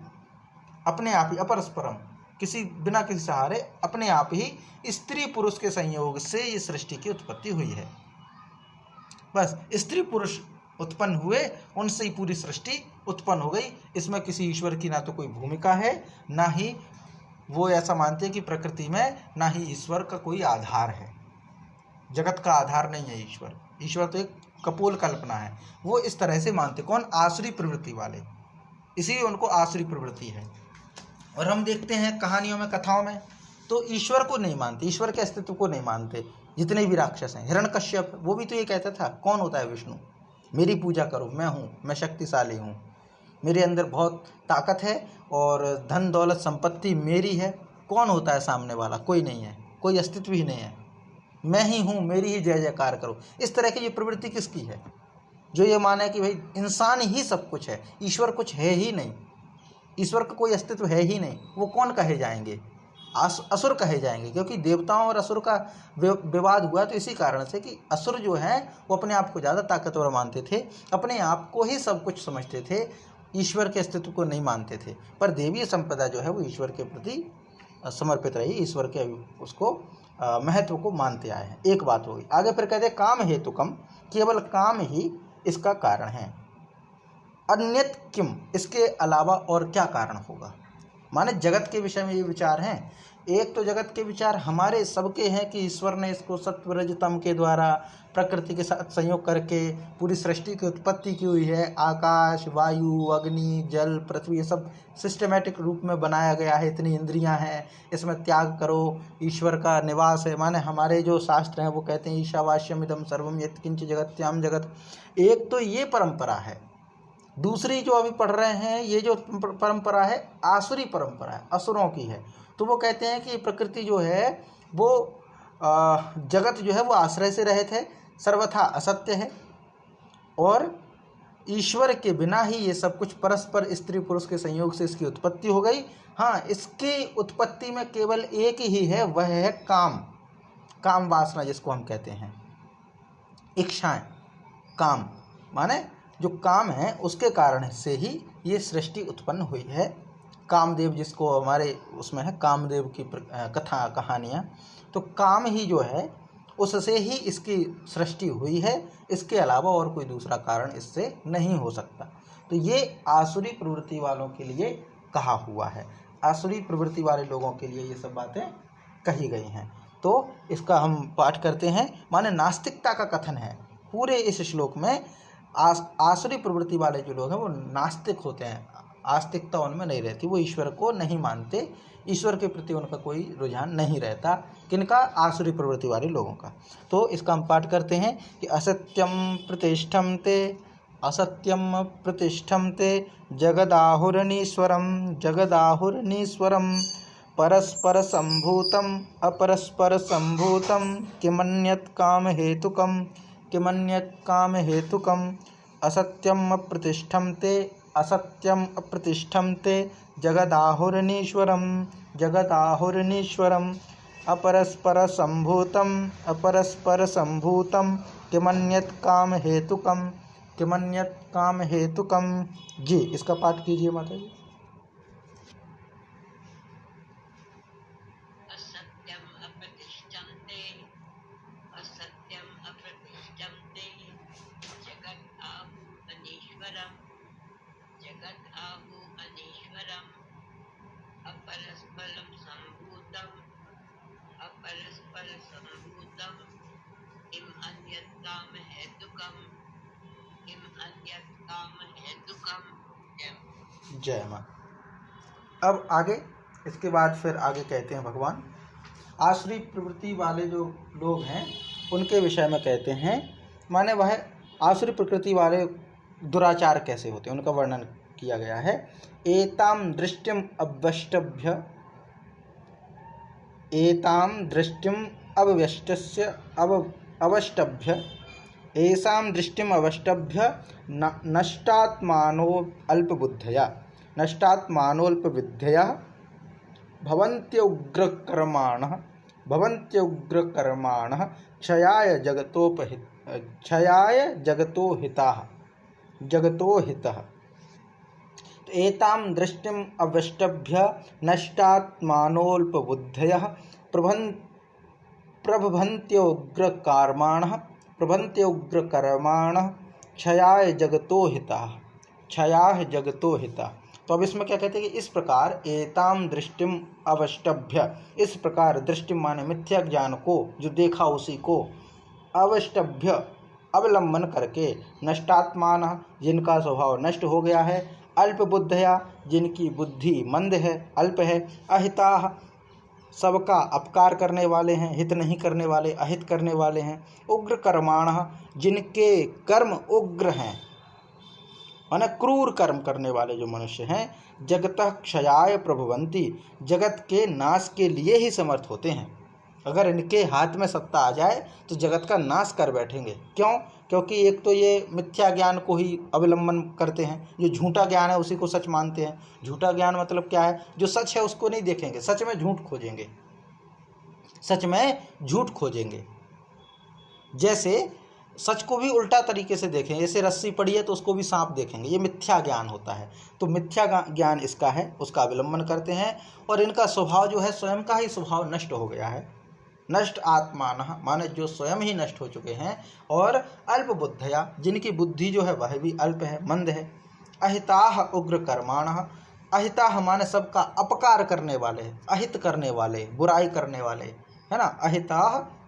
अपरस्परम, किसी बिना किसी सहारे, अपने आप ही स्त्री पुरुष के संयोग से ये सृष्टि की उत्पत्ति हुई है। बस स्त्री पुरुष उत्पन्न हुए, उनसे ही पूरी सृष्टि उत्पन्न हो गई। इसमें किसी ईश्वर की ना तो कोई भूमिका है, ना ही वो ऐसा मानते हैं कि प्रकृति में ना ही ईश्वर का कोई आधार है। जगत का आधार नहीं है ईश्वर, ईश्वर तो एक कपोल कल्पना है। वो इस तरह से मानते। कौन? आसुरी प्रवृत्ति वाले, इसीलिए उनको आसुरी प्रवृत्ति है। और हम देखते हैं कहानियों में, कथाओं में, तो ईश्वर को नहीं मानते, ईश्वर के अस्तित्व को नहीं मानते। जितने भी राक्षस हैं, हिरण्यकश्यप, वो भी तो ये कहता था कौन होता है विष्णु, मेरी पूजा करो, मैं हूँ, मैं शक्तिशाली हूँ, मेरे अंदर बहुत ताकत है और धन दौलत संपत्ति मेरी है। कौन होता है सामने वाला? कोई नहीं है, कोई अस्तित्व ही नहीं है, मैं ही हूँ, मेरी ही जय जयकार करो। इस तरह की ये प्रवृत्ति किसकी है? जो ये माने कि भाई इंसान ही सब कुछ है, ईश्वर कुछ है ही नहीं, ईश्वर का कोई अस्तित्व है ही नहीं। वो कौन कहे जाएंगे? असुर कहे जाएंगे। क्योंकि देवताओं और असुर का विवाद हुआ तो इसी कारण से कि असुर जो है वो अपने आप को ज़्यादा ताकतवर मानते थे, अपने आप को ही सब कुछ समझते थे, ईश्वर के अस्तित्व को नहीं मानते थे। पर देवीय संपदा जो है वो ईश्वर के प्रति समर्पित रही, ईश्वर के उसको महत्व को मानते आए हैं। एक बात होगी। आगे फिर कहते हैं काम हेतुकम, केवल काम ही इसका कारण है। अन्यत किम, इसके अलावा और क्या कारण होगा? माने जगत के विषय में ये विचार हैं एक तो जगत के विचार हमारे सबके हैं कि ईश्वर ने इसको सत्व रज तम के द्वारा प्रकृति के साथ संयोग करके पूरी सृष्टि की उत्पत्ति की हुई है। आकाश, वायु, अग्नि, जल, पृथ्वी, ये सब सिस्टमेटिक रूप में बनाया गया है। इतनी इंद्रियां हैं, इसमें त्याग करो, ईश्वर का निवास है। माने हमारे जो शास्त्र हैं वो कहते हैं ईशावास्यम इदम सर्वम यत्किंच जगत्याम जगत। एक तो ये परंपरा है। दूसरी जो अभी पढ़ रहे हैं, ये जो परंपरा है आसुरी परंपरा है, असुरों की है। तो वो कहते हैं कि प्रकृति जो है वो जगत जो है वो आश्रय से रहित है, सर्वथा असत्य है, और ईश्वर के बिना ही ये सब कुछ परस्पर स्त्री पुरुष के संयोग से इसकी उत्पत्ति हो गई। हाँ, इसकी उत्पत्ति में केवल एक ही है, वह है काम, काम वासना जिसको हम कहते हैं, इच्छाएं। काम माने जो काम है उसके कारण से ही ये सृष्टि उत्पन्न हुई है। कामदेव जिसको हमारे उसमें है कामदेव की कथा कहानियाँ, तो काम ही जो है उससे ही इसकी सृष्टि हुई है। इसके अलावा और कोई दूसरा कारण इससे नहीं हो सकता। तो ये आसुरी प्रवृत्ति वालों के लिए कहा हुआ है, आसुरी प्रवृत्ति वाले लोगों के लिए ये सब बातें कही गई हैं। तो इसका हम पाठ करते हैं। माने नास्तिकता का कथन है पूरे इस श्लोक में। आसुरी प्रवृत्ति वाले जो लोग हैं वो नास्तिक होते हैं, आस्तिकता उनमें नहीं रहती, वो ईश्वर को नहीं मानते, ईश्वर के प्रति उनका कोई रुझान नहीं रहता। किनका? आसुरी प्रवृत्ति वाले लोगों का। तो इसका हम पाठ करते हैं कि असत्यम प्रतिष्ठम ते, असत्यम प्रतिष्ठम ते जगदाहुरनीश्वरम, जगदाहुरनीश्वरम परस्पर संभूतम अपरस्पर संभूतम किमन्यत् काम हेतुकम, किमन्यत् काम हेतुकम। असत्यम अप्रतिष्ठम ते, असत्यम अप्रतिष्ठम ते जगदाहुरनीश्वरम, जगदाहुरनीश्वरम अपरस्पर संभूतम, अपरस्पर संभूतम किमन्यत् काम हेतुकम, किमन्यत् काम हेतुकम। जी, इसका पाठ कीजिए माता जी। असत्यम अप्रतिष्ठम ते, असत्यम अप्रतिष्ठम ते जगत आहु अनीश्वरम, जगत आहु अनीश्वरम अपरस्परम संभूतम, अपरस्पर संभूतम किम अन्यत् काम हेतुकम, किम अन्यत् काम हेतुकम। जय मां। अब आगे इसके बाद फिर आगे कहते हैं भगवान आसुरी प्रवृत्ति वाले जो लोग हैं उनके विषय में कहते हैं। माने वह आसुरी प्रकृति वाले दुराचार कैसे होते हैं उनका वर्णन किया गया है। एताम दृष्टिम अवष्टभ्य, एताम दृष्टिम अवष्टस्य अवष्टभ्य, एसाम दृष्टिम अवष्टभ्य नष्टात्मानो अल्पबुद्धया, नष्टात्मानोऽल्पबुद्धया भवन्त्युग्रकर्माणः, भवन्त्युग्रकर्माणः क्षयाय जगतोपहित, क्षयाय जगतो हिताः, जगतो हितः। एतां दृष्टिम् अवष्टभ्य नष्टात्मानोऽल्पबुद्धयः प्रभवन्त्युग्रकर्माणः, प्रभवन्त्युग्रकर्माणः क्षयाय जगतो हिताः, क्षयाय जगतो हिताः। तो अब इसमें क्या कहते हैं कि इस प्रकार एताम दृष्टिम अवष्टभ्य, इस प्रकार दृष्टि माने मिथ्या ज्ञान को, जो देखा उसी को, अवष्टभ्य अवलंबन करके, नष्टात्मान जिनका स्वभाव नष्ट हो गया है, अल्प बुद्धया जिनकी बुद्धि मंद है, अल्प है, अहिताः सबका अपकार करने वाले हैं, हित नहीं करने वाले, अहित करने वाले हैं, उग्र कर्माणः जिनके कर्म उग्र हैं, माने क्रूर कर्म करने वाले जो मनुष्य हैं, जगतः क्षयाय प्रभवन्ति, जगत के नाश के लिए ही समर्थ होते हैं। अगर इनके हाथ में सत्ता आ जाए तो जगत का नाश कर बैठेंगे। क्यों? क्योंकि एक तो ये मिथ्या ज्ञान को ही अवलंबन करते हैं, जो झूठा ज्ञान है उसी को सच मानते हैं। झूठा ज्ञान मतलब क्या है? जो सच है उसको नहीं देखेंगे, सच में झूठ खोजेंगे, सच में झूठ खोजेंगे। जैसे सच को भी उल्टा तरीके से देखें, जैसे रस्सी पड़ी है तो उसको भी सांप देखेंगे, ये मिथ्या ज्ञान होता है। तो मिथ्या ज्ञान इसका है, उसका अवलंबन करते हैं, और इनका स्वभाव जो है स्वयं का ही स्वभाव नष्ट हो गया है। नष्ट आत्मानः माने जो स्वयं ही नष्ट हो चुके हैं, और अल्प बुद्धया जिनकी बुद्धि जो है वह भी अल्प है, मंद है, अहिताः उग्र कर्माणः अहिता माने सबका अपकार करने वाले, अहित करने वाले, बुराई करने वाले, है ना। अहिता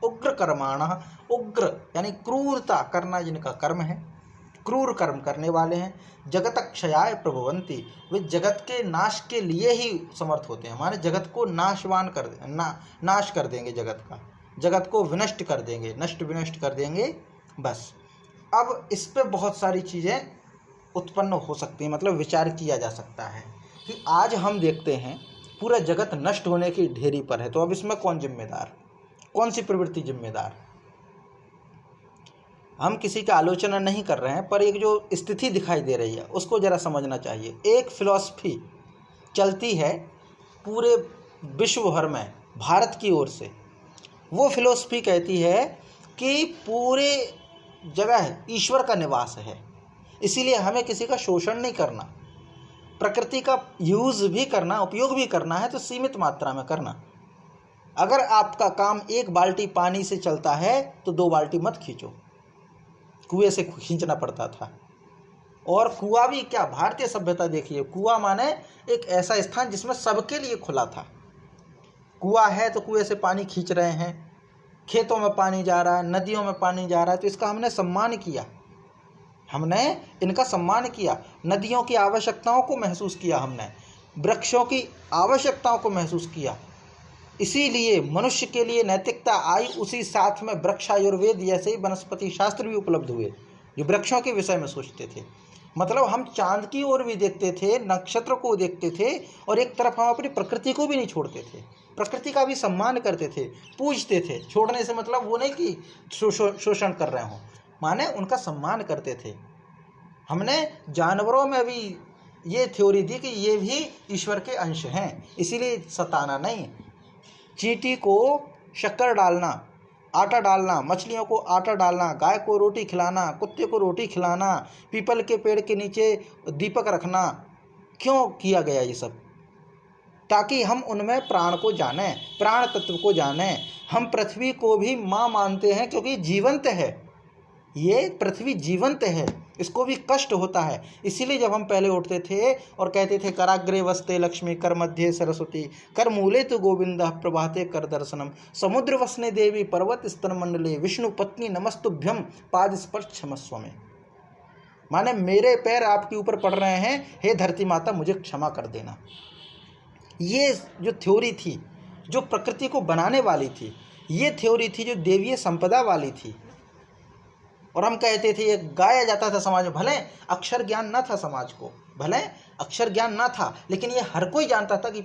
उग्र कर्माण, उग्र यानी क्रूरता करना जिनका कर्म है, क्रूर कर्म करने वाले हैं। जगत क्षयाय प्रभवंती, वे जगत के नाश के लिए ही समर्थ होते हैं, माने जगत को नाशवान कर नाश कर देंगे, जगत का, जगत को विनष्ट कर देंगे, नष्ट विनष्ट कर देंगे। बस अब इस पे बहुत सारी चीज़ें उत्पन्न हो सकती हैं, मतलब विचार किया जा सकता है कि आज हम देखते हैं पूरा जगत नष्ट होने की ढेरी पर है, तो अब इसमें कौन जिम्मेदार, कौन सी प्रवृत्ति जिम्मेदार। हम किसी का आलोचना नहीं कर रहे हैं, पर एक जो स्थिति दिखाई दे रही है उसको जरा समझना चाहिए। एक फिलॉसफी चलती है पूरे विश्व भर में भारत की ओर से, वो फिलॉसफी कहती है कि पूरे जगह ईश्वर का निवास है, इसीलिए हमें किसी का शोषण नहीं करना, प्रकृति का यूज भी करना, उपयोग भी करना है तो सीमित मात्रा में करना। अगर आपका काम 1 बाल्टी पानी से चलता है तो 2 बाल्टी मत खींचो, कुएं से खींचना पड़ता था। और कुआं भी क्या, भारतीय सभ्यता देखिए, कुआं माने एक ऐसा स्थान जिसमें सबके लिए खुला था। कुआं है तो कुएं से पानी खींच रहे हैं, खेतों में पानी जा रहा है, नदियों में पानी जा रहा है, तो इसका हमने सम्मान किया, हमने इनका सम्मान किया। नदियों की आवश्यकताओं को महसूस किया, हमने वृक्षों की आवश्यकताओं को महसूस किया। इसीलिए मनुष्य के लिए नैतिकता आई, उसी साथ में वृक्षायुर्वेद जैसे ही वनस्पति शास्त्र भी उपलब्ध हुए जो वृक्षों के विषय में सोचते थे। मतलब हम चांद की ओर भी देखते थे, नक्षत्र को देखते थे, और एक तरफ हम अपनी प्रकृति को भी नहीं छोड़ते थे, प्रकृति का भी सम्मान करते थे, पूजते थे। छोड़ने से मतलब वो नहीं कि शोषण कर रहे हों, माने उनका सम्मान करते थे। हमने जानवरों में भी ये थ्योरी दी कि ये भी ईश्वर के अंश हैं, इसीलिए सताना नहीं। चींटी को शक्कर डालना, आटा डालना, मछलियों को आटा डालना, गाय को रोटी खिलाना, कुत्ते को रोटी खिलाना, पीपल के पेड़ के नीचे दीपक रखना, क्यों किया गया ये सब? ताकि हम उनमें प्राण को जानें, प्राण तत्व को जानें। हम पृथ्वी को भी माँ मानते हैं क्योंकि जीवंत है, ये पृथ्वी जीवंत है, इसको भी कष्ट होता है। इसीलिए जब हम पहले उठते थे और कहते थे कराग्रे वसते लक्ष्मी, कर मध्य सरस्वती, कर मूले तो गोविंद, प्रभाते कर दर्शनम, समुद्र वसने देवी, पर्वत स्तन मंडले, विष्णु पत्नी नमस्तुभ्यम, पाद स्पर्श क्षमस्व में, माने मेरे पैर आपके ऊपर पड़ रहे हैं, हे धरती माता मुझे क्षमा कर देना। ये जो थ्योरी थी, जो प्रकृति को बनाने वाली थी, ये थ्योरी थी जो देवीय संपदा वाली थी। और हम कहते थे, ये गाया जाता था समाज में, भले अक्षर ज्ञान न था समाज को, भले अक्षर ज्ञान न था, लेकिन ये हर कोई जानता था कि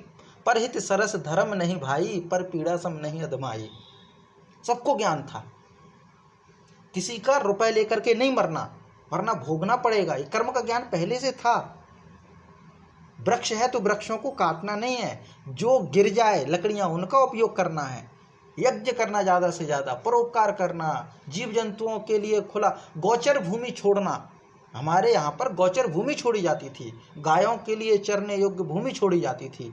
परहित सरस धर्म नहीं भाई, पर पीड़ा सम नहीं अधमाई। सबको ज्ञान था, किसी का रुपए लेकर के नहीं मरना, वरना भोगना पड़ेगा, ये कर्म का ज्ञान पहले से था। वृक्ष है तो वृक्षों को काटना नहीं है, जो गिर जाए लकड़ियां उनका उपयोग करना है, यज्ञ करना, ज़्यादा से ज़्यादा परोपकार करना, जीव जंतुओं के लिए खुला, गोचर भूमि छोड़ना। हमारे यहाँ पर गोचर भूमि छोड़ी जाती थी, गायों के लिए चरने योग्य भूमि छोड़ी जाती थी।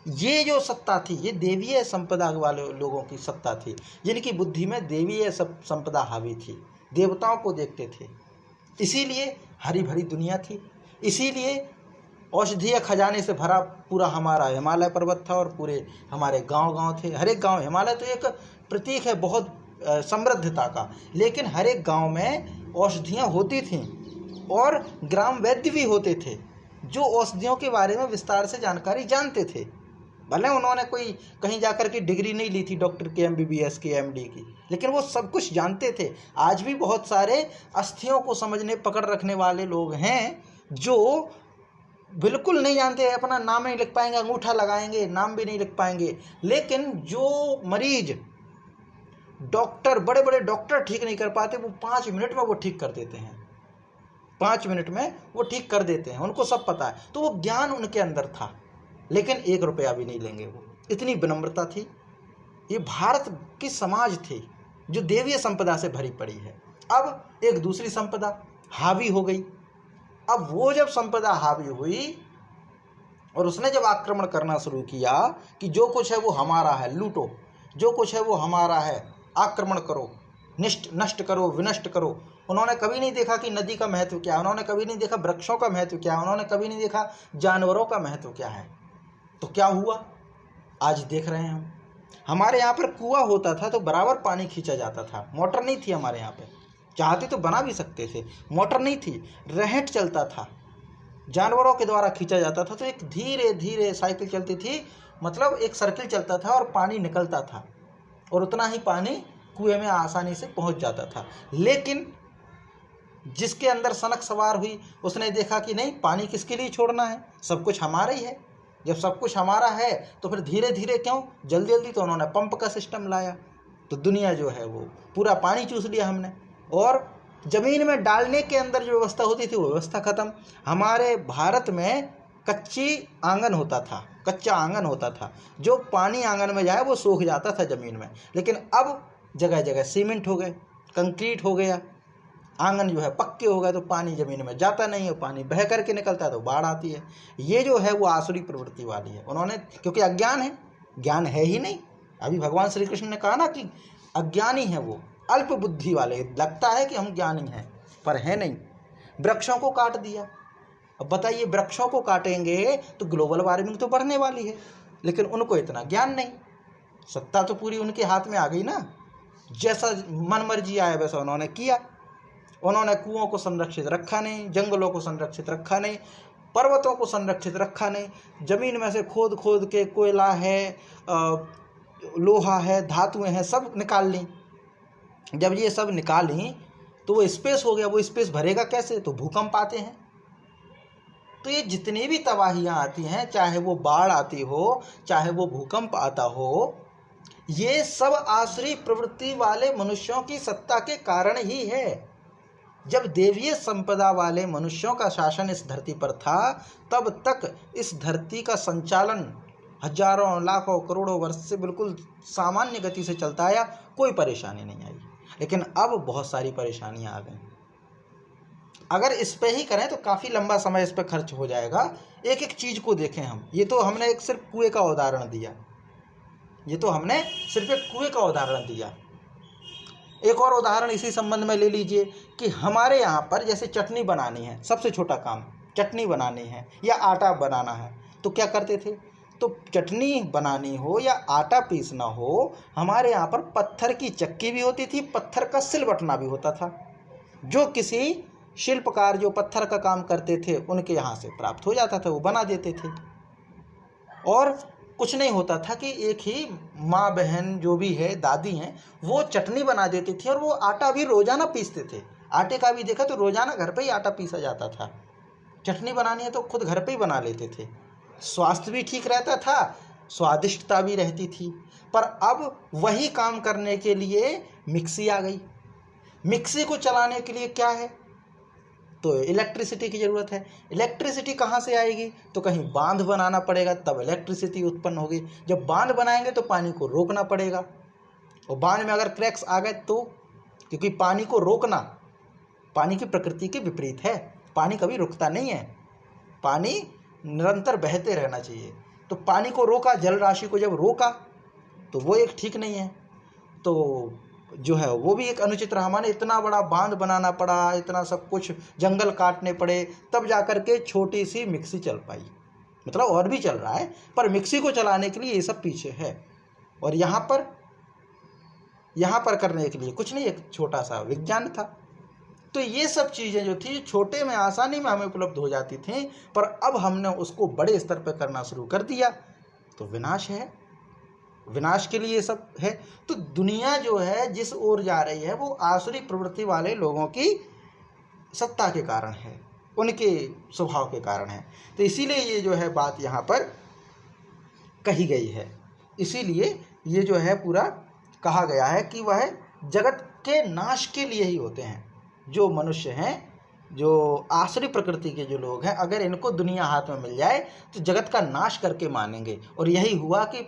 ये जो सत्ता थी, ये देवीय संपदा वाले लोगों की सत्ता थी, जिनकी बुद्धि में देवीय संपदा हावी थी, देवताओं को देखते थे। इसीलिए हरी भरी दुनिया थी, इसीलिए औषधीय खजाने से भरा पूरा हमारा हिमालय पर्वत था, और पूरे हमारे गांव थे। हर एक गांव, हिमालय तो एक प्रतीक है बहुत समृद्धता का, लेकिन हर एक गांव में औषधियाँ होती थीं, और ग्राम वैद्य भी होते थे जो औषधियों के बारे में विस्तार से जानकारी जानते थे। भले उन्होंने कोई कहीं जाकर के डिग्री नहीं ली थी डॉक्टर के, MBBS की, MD की, लेकिन वो सब कुछ जानते थे। आज भी बहुत सारे अस्थियों को समझने, पकड़ रखने वाले लोग हैं जो बिल्कुल नहीं जानते, अपना नाम नहीं लिख पाएंगे, अंगूठा लगाएंगे, नाम भी नहीं लिख पाएंगे, लेकिन जो मरीज डॉक्टर, बड़े बड़े डॉक्टर ठीक नहीं कर पाते, वो 5 मिनट में वो ठीक कर देते हैं, 5 मिनट में वो ठीक कर देते हैं, उनको सब पता है। तो वो ज्ञान उनके अंदर था, लेकिन 1 रुपया भी नहीं लेंगे वो, इतनी विनम्रता थी। ये भारत की समाज थी जो देवीय संपदा से भरी पड़ी है। अब एक दूसरी संपदा हावी हो गई। अब वो जब संपदा हावी हुई और उसने जब आक्रमण करना शुरू किया कि जो कुछ है वो हमारा है, लूटो, जो कुछ है वो हमारा है, आक्रमण करो, नष्ट करो, विनष्ट करो। उन्होंने कभी नहीं देखा कि नदी का महत्व क्या है, उन्होंने कभी नहीं देखा वृक्षों का महत्व क्या है, उन्होंने कभी नहीं देखा जानवरों का महत्व क्या है। तो क्या हुआ, आज देख रहे हैं हम। हमारे यहाँ पर कुआं होता था तो बराबर पानी खींचा जाता था, मोटर नहीं थी हमारे यहाँ पे, चाहते तो बना भी सकते थे, मोटर नहीं थी, रहट चलता था, जानवरों के द्वारा खींचा जाता था। तो एक धीरे धीरे साइकिल चलती थी, मतलब एक सर्किल चलता था और पानी निकलता था, और उतना ही पानी कुएं में आसानी से पहुंच जाता था। लेकिन जिसके अंदर सनक सवार हुई उसने देखा कि नहीं, पानी किसके लिए छोड़ना है, सब कुछ हमारा ही है। जब सब कुछ हमारा है तो फिर धीरे धीरे क्यों, जल्दी जल्दी। तो उन्होंने पंप का सिस्टम लाया, तो दुनिया जो है वो पूरा पानी चूस लिया हमने। और जमीन में डालने के अंदर जो व्यवस्था होती थी वो व्यवस्था खत्म। हमारे भारत में कच्ची आंगन होता था, कच्चा आंगन होता था, जो पानी आंगन में जाए वो सूख जाता था जमीन में। लेकिन अब जगह जगह सीमेंट हो गए, कंक्रीट हो गया, आंगन जो है पक्के हो गए, तो पानी जमीन में जाता नहीं है, पानी बह करके निकलता है तो बाढ़ आती है। ये जो है वो आसुरी प्रवृत्ति वाली है। उन्होंने, क्योंकि अज्ञान है, ज्ञान है ही नहीं। अभी भगवान श्री कृष्ण ने कहा ना कि अज्ञानी है वो, अल्प बुद्धि वाले, लगता है कि हम ज्ञानी हैं पर है नहीं। वृक्षों को काट दिया। अब बताइए, वृक्षों को काटेंगे तो ग्लोबल वार्मिंग तो बढ़ने वाली है, लेकिन उनको इतना ज्ञान नहीं। सत्ता तो पूरी उनके हाथ में आ गई ना, जैसा मन मर्जी आया वैसा उन्होंने किया। उन्होंने कुओं को संरक्षित रखा नहीं, जंगलों को संरक्षित रखा नहीं, पर्वतों को संरक्षित रखा नहीं। जमीन में से खोद खोद के कोयला है, लोहा है, धातुएं हैं, सब निकाल ली। जब ये सब निकाली तो वो स्पेस हो गया, वो स्पेस भरेगा कैसे, तो भूकंप आते हैं। तो ये जितनी भी तबाहियां आती हैं, चाहे वो बाढ़ आती हो, चाहे वो भूकंप आता हो, ये सब आसुरी प्रवृत्ति वाले मनुष्यों की सत्ता के कारण ही है। जब देवीय संपदा वाले मनुष्यों का शासन इस धरती पर था, तब तक इस धरती का संचालन हजारों लाखों करोड़ों वर्ष से बिल्कुल सामान्य गति से चलता आया, कोई परेशानी नहीं आई। लेकिन अब बहुत सारी परेशानियां आ गई। अगर इस पे ही करें तो काफ़ी लंबा समय इस पे खर्च हो जाएगा। एक एक चीज़ को देखें हम। ये तो हमने एक सिर्फ कुएं का उदाहरण दिया, ये तो हमने सिर्फ एक कुएं का उदाहरण दिया। एक और उदाहरण इसी संबंध में ले लीजिए कि हमारे यहाँ पर जैसे चटनी बनानी है, सबसे छोटा काम चटनी बनानी है या आटा बनाना है, तो क्या करते थे, तो चटनी बनानी हो या आटा पीसना हो, हमारे यहाँ पर पत्थर की चक्की भी होती थी, पत्थर का सिलबटना भी होता था, जो किसी शिल्पकार जो पत्थर का काम करते थे उनके यहाँ से प्राप्त हो जाता था, वो बना देते थे। और कुछ नहीं होता था कि एक ही माँ बहन जो भी है, दादी हैं, वो चटनी बना देती थी और वो आटा भी रोजाना पीसते थे। आटे का भी देखा तो रोजाना घर पे ही आटा पीसा जाता था। चटनी बनानी है तो खुद घर पे ही बना लेते थे। स्वास्थ्य भी ठीक रहता था, स्वादिष्टता भी रहती थी। पर अब वही काम करने के लिए मिक्सी आ गई। मिक्सी को चलाने के लिए क्या है, तो इलेक्ट्रिसिटी की ज़रूरत है। इलेक्ट्रिसिटी कहाँ से आएगी, तो कहीं बांध बनाना पड़ेगा, तब इलेक्ट्रिसिटी उत्पन्न होगी। जब बांध बनाएंगे तो पानी को रोकना पड़ेगा, और बांध में अगर क्रैक्स आ गए तो, क्योंकि पानी को रोकना पानी की प्रकृति के विपरीत है, पानी कभी रुकता नहीं है, पानी निरंतर बहते रहना चाहिए। तो पानी को रोका, जल राशि को जब रोका तो वो एक ठीक नहीं है, तो जो है वो भी एक अनुचित रहा। माने इतना बड़ा बांध बनाना पड़ा, इतना सब कुछ जंगल काटने पड़े, तब जाकर के छोटी सी मिक्सी चल पाई। मतलब और भी चल रहा है, पर मिक्सी को चलाने के लिए ये सब पीछे है। और यहाँ पर करने के लिए कुछ नहीं, एक छोटा सा विज्ञान था। तो ये सब चीज़ें जो थी छोटे में आसानी में हमें उपलब्ध हो जाती थी, पर अब हमने उसको बड़े स्तर पर करना शुरू कर दिया, तो विनाश है, विनाश के लिए सब है। तो दुनिया जो है जिस ओर जा रही है वो आसुरी प्रवृत्ति वाले लोगों की सत्ता के कारण है, उनके स्वभाव के कारण है। तो इसीलिए ये जो है बात यहाँ पर कही गई है, इसीलिए ये जो है पूरा कहा गया है कि वह जगत के नाश के लिए ही होते हैं। जो मनुष्य हैं, जो आसुरी प्रकृति के जो लोग हैं, अगर इनको दुनिया हाथ में मिल जाए तो जगत का नाश करके मानेंगे। और यही हुआ कि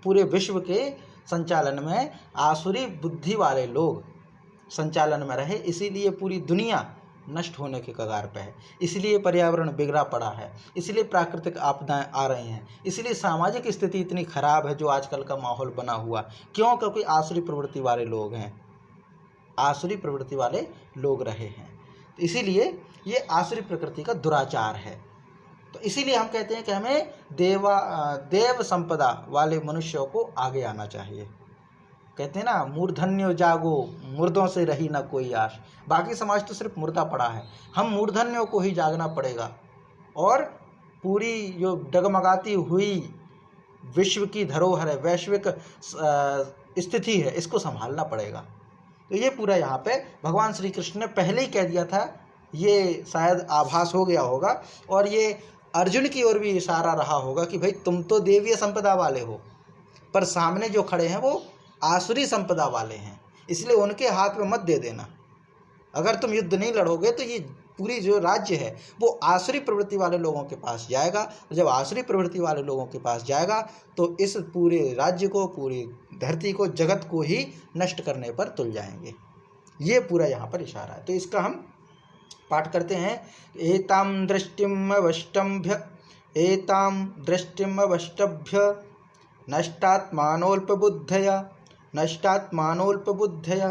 पूरे विश्व के संचालन में आसुरी बुद्धि वाले लोग संचालन में रहे, इसीलिए पूरी दुनिया नष्ट होने के कगार पे है, इसलिए पर्यावरण बिगड़ा पड़ा है, इसलिए प्राकृतिक आपदाएं आ रही हैं, इसलिए सामाजिक स्थिति इतनी खराब है जो आजकल का माहौल बना हुआ। क्यों? क्योंकि आसुरी प्रवृत्ति वाले लोग हैं। आसुरी प्रवृत्ति वाले लोग रहे हैं। तो इसीलिए ये आसुरी प्रकृति का दुराचार है। तो इसीलिए हम कहते हैं कि हमें देव संपदा वाले मनुष्यों को आगे आना चाहिए। कहते हैं ना, मूर्धन्यो जागो, मुर्दों से रही ना कोई आश। बाकी समाज तो सिर्फ मुर्दा पड़ा है, हम मूर्धन्यों को ही जागना पड़ेगा और पूरी जो डगमगाती हुई विश्व की धरोहर है, वैश्विक स्थिति है, इसको संभालना पड़ेगा। तो ये पूरा यहाँ पे भगवान श्री कृष्ण ने पहले ही कह दिया था, ये शायद आभास हो गया होगा और ये अर्जुन की ओर भी इशारा रहा होगा कि भाई तुम तो देवीय संपदा वाले हो, पर सामने जो खड़े हैं वो आसुरी संपदा वाले हैं, इसलिए उनके हाथ में मत दे देना। अगर तुम युद्ध नहीं लड़ोगे तो ये पूरी जो राज्य है वो आसुरी प्रवृत्ति वाले लोगों के पास जाएगा, और जब आसुरी प्रवृत्ति वाले लोगों के पास जाएगा तो इस पूरे राज्य को, पूरी धरती को, जगत को ही नष्ट करने पर तुल जाएंगे। ये पूरा यहाँ पर इशारा है। तो इसका हम पाठ करते हैं। एतां दृष्टिम अवष्टम्भ्य, एतां दृष्टिम अवष्टभ्य नष्टात्मानोल्पबुद्धया, नष्टात्मानोल्पबुद्धया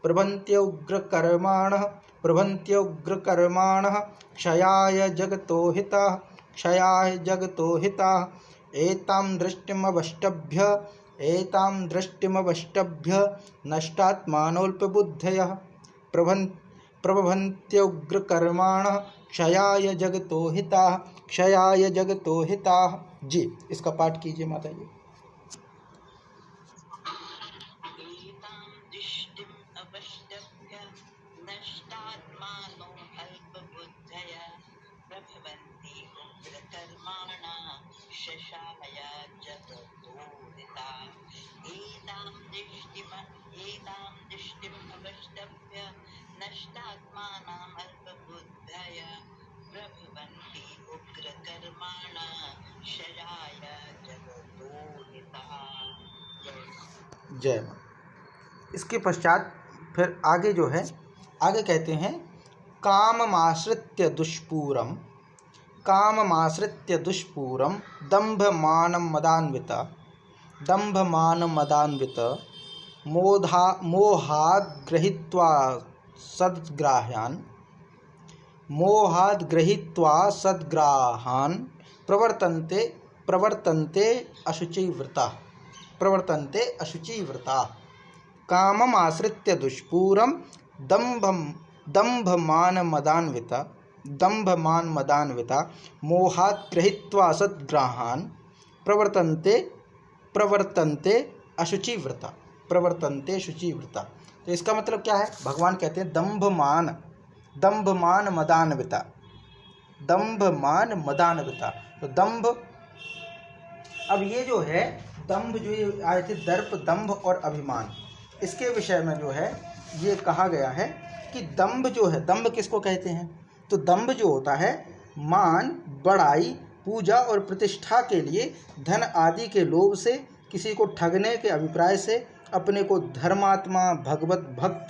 प्रभन्त्योग्रकर्माणः, प्रभन्त्योग्रकर्माणः क्षयाय जगतो हिताः, क्षयाय जगतो हिताः। एतां दृष्टिमवष्टभ्य, एतां दृष्टिमवष्टभ्य नष्टात्मानोल्पबुद्धयः प्रभन्त्योग्रकर्माणः क्षयाय जगतो हिताः, क्षयाय जगतो हिताः। जी, इसका पाठ कीजिए माता जी। जय मां। इसके पश्चात फिर आगे जो है, आगे कहते हैं काममाश्रित्य दुष्पूरम, काममाश्रित्य दुष्पूरम दंभमानं मदान्विता, दंभमानमदान्वित मोहाद् गृहीत्वा सद्ग्राह्यान्, मोहाद् गृहीत्वा सद्ग्राहान् प्रवर्तन्ते, प्रवर्तन्ते अशुचिव्रता, प्रवर्तन्ते अशुचिव्रता। कामम् आश्रित्य दुष्पूरम दंभमानमदान्विता, दंभमानमदान्विता मोहात् गृहीत्वा सद्ग्राहान् प्रवर्तन्ते, प्रवर्तन्ते अशुचिव्रता, प्रवर्तन्ते शुचिव्रता। तो इसका मतलब क्या है? भगवान कहते हैं दंभमान, दंभमान मदान्विता, दंभमान मदान्विता। तो दंभ, अब ये जो है दंभ, जो ये आए थे दर्प, दंभ और अभिमान, इसके विषय में जो है ये कहा गया है कि दंभ जो है, दंभ किसको कहते हैं? तो दंभ जो होता है मान, बड़ाई, पूजा और प्रतिष्ठा के लिए धन आदि के लोभ से, किसी को ठगने के अभिप्राय से अपने को धर्मात्मा, भगवत भक्त,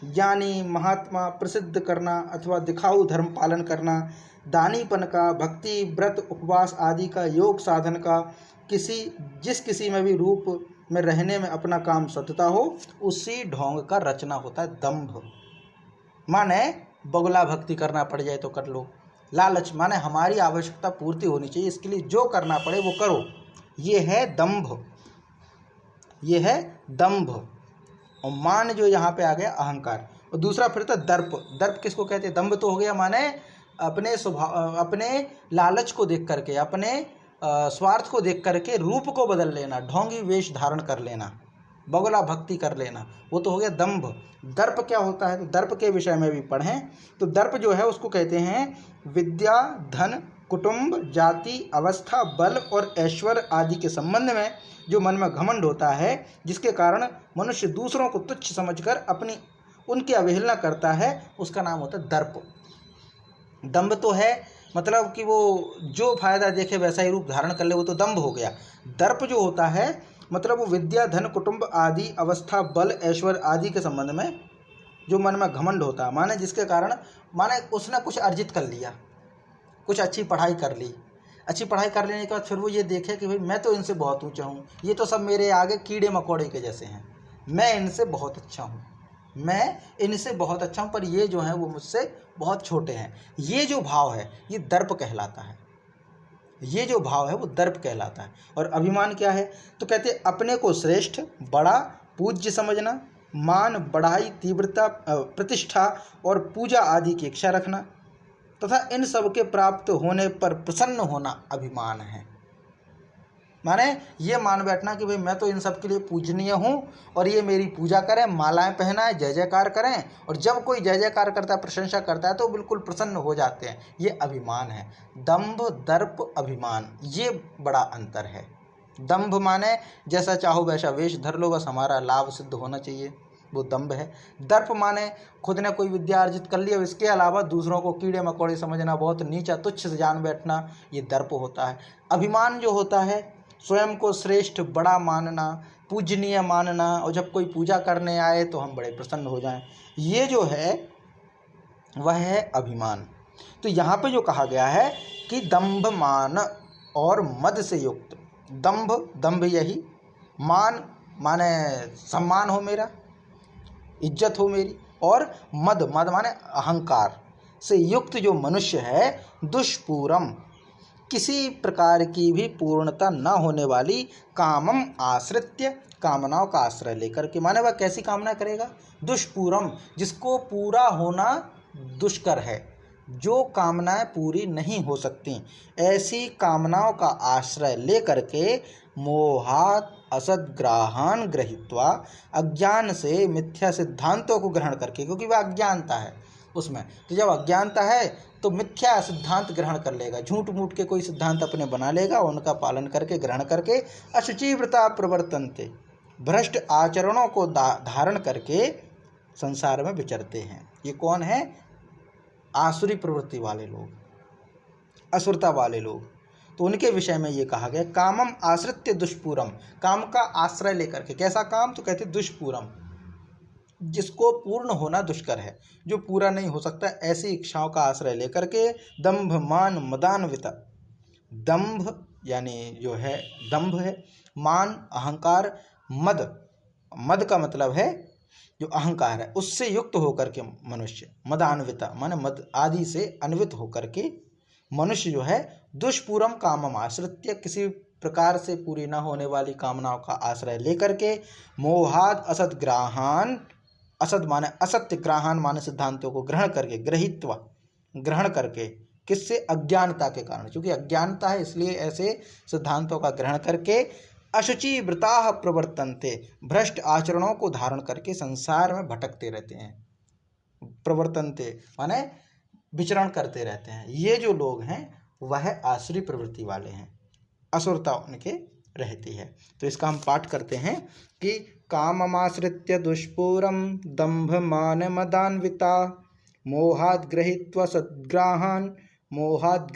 ज्ञानी, महात्मा प्रसिद्ध करना अथवा दिखाऊ धर्म पालन करना, दानीपन का, भक्ति, व्रत, उपवास आदि का, योग साधन का, जिस किसी में भी रूप में रहने में अपना काम सतता हो, उसी ढोंग का रचना होता है दंभ। माने बगुला भक्ति करना पड़ जाए तो कर लो, लालच माने हमारी आवश्यकता पूर्ति होनी चाहिए, इसके लिए जो करना पड़े वो करो, ये है दंभ, ये है दंभ। और मान जो यहाँ पे आ गया अहंकार। और दूसरा फिर तो दर्प, दर्प किसको कहते हैं? दंभ तो हो गया माने अपने स्वभाव, अपने लालच को देख करके, अपने स्वार्थ को देख करके रूप को बदल लेना, ढोंगी वेश धारण कर लेना, बगुला भक्ति कर लेना, वो तो हो गया दंभ। दर्प क्या होता है? तो दर्प के विषय में भी पढ़ें। तो दर्प जो है उसको कहते हैं विद्या, धन, कुटुंब, जाति, अवस्था, बल और ऐश्वर्य आदि के संबंध में जो मन में घमंड होता है, जिसके कारण मनुष्य दूसरों को तुच्छ समझकर अपनी उनकी अवहेलना करता है, उसका नाम होता है दर्प। दंभ तो है मतलब कि वो जो फायदा देखे वैसा ही रूप धारण कर ले, वो तो दंभ हो गया। दर्प जो होता है मतलब वो विद्या, धन, कुटुंब आदि, अवस्था, बल, ऐश्वर्य आदि के संबंध में जो मन में घमंड होता है, माने जिसके कारण माने उसने कुछ अर्जित कर लिया, कुछ अच्छी पढ़ाई कर ली, अच्छी पढ़ाई कर लेने के बाद फिर वो ये देखे कि भाई मैं तो इनसे बहुत ऊंचा हूँ, ये तो सब मेरे आगे कीड़े मकोड़े के जैसे हैं, मैं इनसे बहुत अच्छा हूँ, मैं इनसे बहुत अच्छा हूँ पर ये जो हैं वो मुझसे बहुत छोटे हैं। ये जो भाव है ये दर्प कहलाता है। ये जो भाव है वो दर्प कहलाता है। और अभिमान क्या है? तो कहते हैं अपने को श्रेष्ठ, बड़ा, पूज्य समझना, मान, बढ़ाई, तीव्रता, प्रतिष्ठा और पूजा आदि की इच्छा रखना तथा इन सब के प्राप्त होने पर प्रसन्न होना अभिमान है। माने ये मान बैठना कि भाई मैं तो इन सब के लिए पूजनीय हूँ और ये मेरी पूजा करें, मालाएं पहनाएं, जय जयकार करें, और जब कोई जय जयकार करता है, प्रशंसा करता है तो बिल्कुल प्रसन्न हो जाते हैं। ये अभिमान है। दंभ, दर्प, अभिमान, ये बड़ा अंतर है। दंभ माने जैसा चाहो वैसा वेश धर लो, बस हमारा लाभ सिद्ध होना चाहिए, वो दंभ है। दर्प माने खुद ने कोई विद्या अर्जित कर लिया, इसके अलावा दूसरों को कीड़े मकोड़े समझना, बहुत नीचा तुच्छ से जान बैठना, ये दर्प होता है। अभिमान जो होता है स्वयं को श्रेष्ठ, बड़ा मानना, पूजनीय मानना, और जब कोई पूजा करने आए तो हम बड़े प्रसन्न हो जाएं, ये जो है वह है अभिमान। तो यहाँ पे जो कहा गया है कि दंभ, मान और मद से युक्त। दंभ, दंभ यही, मान माने सम्मान हो मेरा, इज्जत हो मेरी, और मद, मद माने अहंकार से युक्त जो मनुष्य है, दुष्पूरम, किसी प्रकार की भी पूर्णता न होने वाली, कामम आश्रित्य, कामनाओं का आश्रय लेकर के, माने वह कैसी कामना करेगा? दुष्पूरम, जिसको पूरा होना दुष्कर है, जो कामनाएं पूरी नहीं हो सकती, ऐसी कामनाओं का आश्रय लेकर के, मोहात असद्ग्राहान गृहीत्वा, अज्ञान से मिथ्या सिद्धांतों को ग्रहण करके, क्योंकि वह अज्ञानता है उसमें, तो जब अज्ञानता है तो मिथ्या सिद्धांत ग्रहण कर लेगा, झूठ मूठ के कोई सिद्धांत अपने बना लेगा, उनका पालन करके, ग्रहण करके, अशुचिव्रता प्रवर्तन्ते, भ्रष्ट आचरणों को धारण करके संसार में विचरते हैं। ये कौन है? आसुरी प्रवृत्ति वाले लोग, असुरता वाले लोग। तो उनके विषय में ये कहा गया, कामम आश्रित्य दुष्पूरम, काम का आश्रय लेकर के। कैसा काम? तो कहते दुष्पूरम, जिसको पूर्ण होना दुष्कर है, जो पूरा नहीं हो सकता, ऐसी इच्छाओं का आश्रय लेकर के, दंभ, मान, मदान्विता, दंभ यानी जो है दंभ है, मान अहंकार, मद, मद का मतलब है जो अहंकार है, उससे युक्त होकर के मनुष्य, मदान्विता माने मद आदि से अन्वित होकर के मनुष्य जो है, दुष्पूरम कामम आश्रित्य, किसी प्रकार से पूरी न होने वाली कामनाओं का आश्रय लेकर के, मोहाद असद्ग्राहान, असद माने असत्य, ग्राहन माने सिद्धांतों को ग्रहण करके, ग्रहित्वा ग्रहण करके, किससे? अज्ञानता के कारण, क्योंकि अज्ञानता है इसलिए ऐसे सिद्धांतों का ग्रहण करके, अशुचि वृता प्रवर्तन्ते, भ्रष्ट आचरणों को धारण करके संसार में भटकते रहते हैं। प्रवर्तन्ते माने विचरण करते रहते हैं। ये जो लोग हैं वह आसुरी प्रवृत्ति वाले हैं, असुरता उनके रहती है। तो इसका हम पाठ करते हैं कि काममाश्रित्य दुष्पूरम दंभ मान मदान्विता, मोहाद् गृहीत्वा सद्ग्राहान्, मोहाद्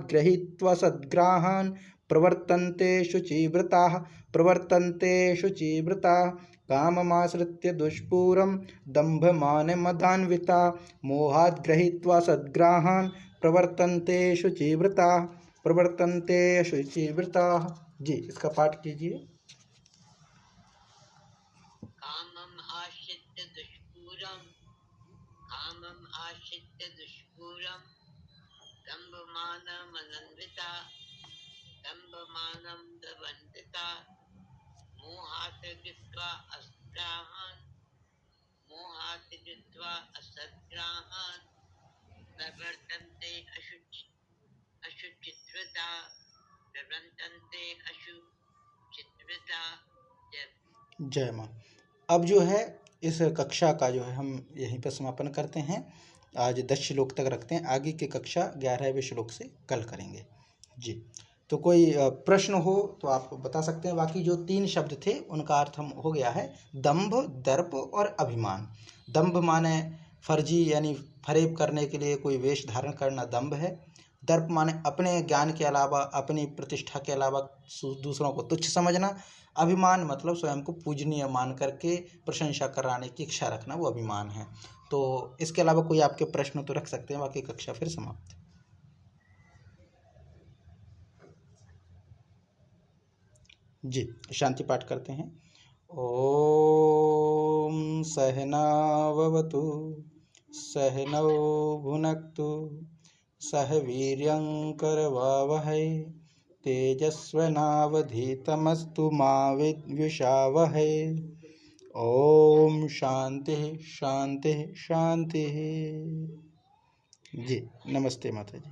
गृहीत्वा सद्ग्राहान्, प्रवर्तन्ते शुचिव्रताः, प्रवर्तन्ते शुचिव्रताः, काममाश्रित्य दुष्पूरम दंभ मान मदान्विता, मोहाद् गृहीत्वा सद्ग्राहान्, प्रवर्तन्ते शुचिव्रताः, प्रवर्तन्ते शुचिव्रताः। जी, इसका पाठ कीजिए। कामम आश्रित्य दुष्पूरम, कामम आश्रित्य दुष्पूरम, दंभमानम अनन्विता, दंभमानम दवन्दिता, मोहात् गृहीत्वा अस्ग्राहान्, मोहात् गृहीत्वा असद्ग्राहान्, प्रवर्तन्ते अशुचिव्रता, प्रवर्तन्ते अशुचिव्रता। जय माँ। अब जो है इस कक्षा का जो है हम यहीं पर समापन करते हैं। आज 10 श्लोक तक रखते हैं, आगे की कक्षा 11वें श्लोक से कल करेंगे। जी, तो कोई प्रश्न हो तो आप बता सकते हैं। बाकी जो 3 शब्द थे उनका अर्थ हम हो गया है, दंभ, दर्प और अभिमान। दंभ माने फर्जी यानी फरेब करने के लिए कोई वेश धारण करना दंभ है। दर्प माने अपने ज्ञान के अलावा, अपनी प्रतिष्ठा के अलावा दूसरों को तुच्छ समझना। अभिमान मतलब स्वयं को पूजनीय मान करके प्रशंसा कराने की इच्छा रखना, वो अभिमान है। तो इसके अलावा कोई आपके प्रश्न तो रख सकते हैं, बाकी कक्षा फिर समाप्त। जी, शांति पाठ करते हैं। ओ सहनाववतु सहनौ भुनक्तु सह वीर्यंकरवावहै तेजस्वनावधीतमस्तु मा विद्विषावहै। ओम शांति शांति शांति। जी नमस्ते माता जी।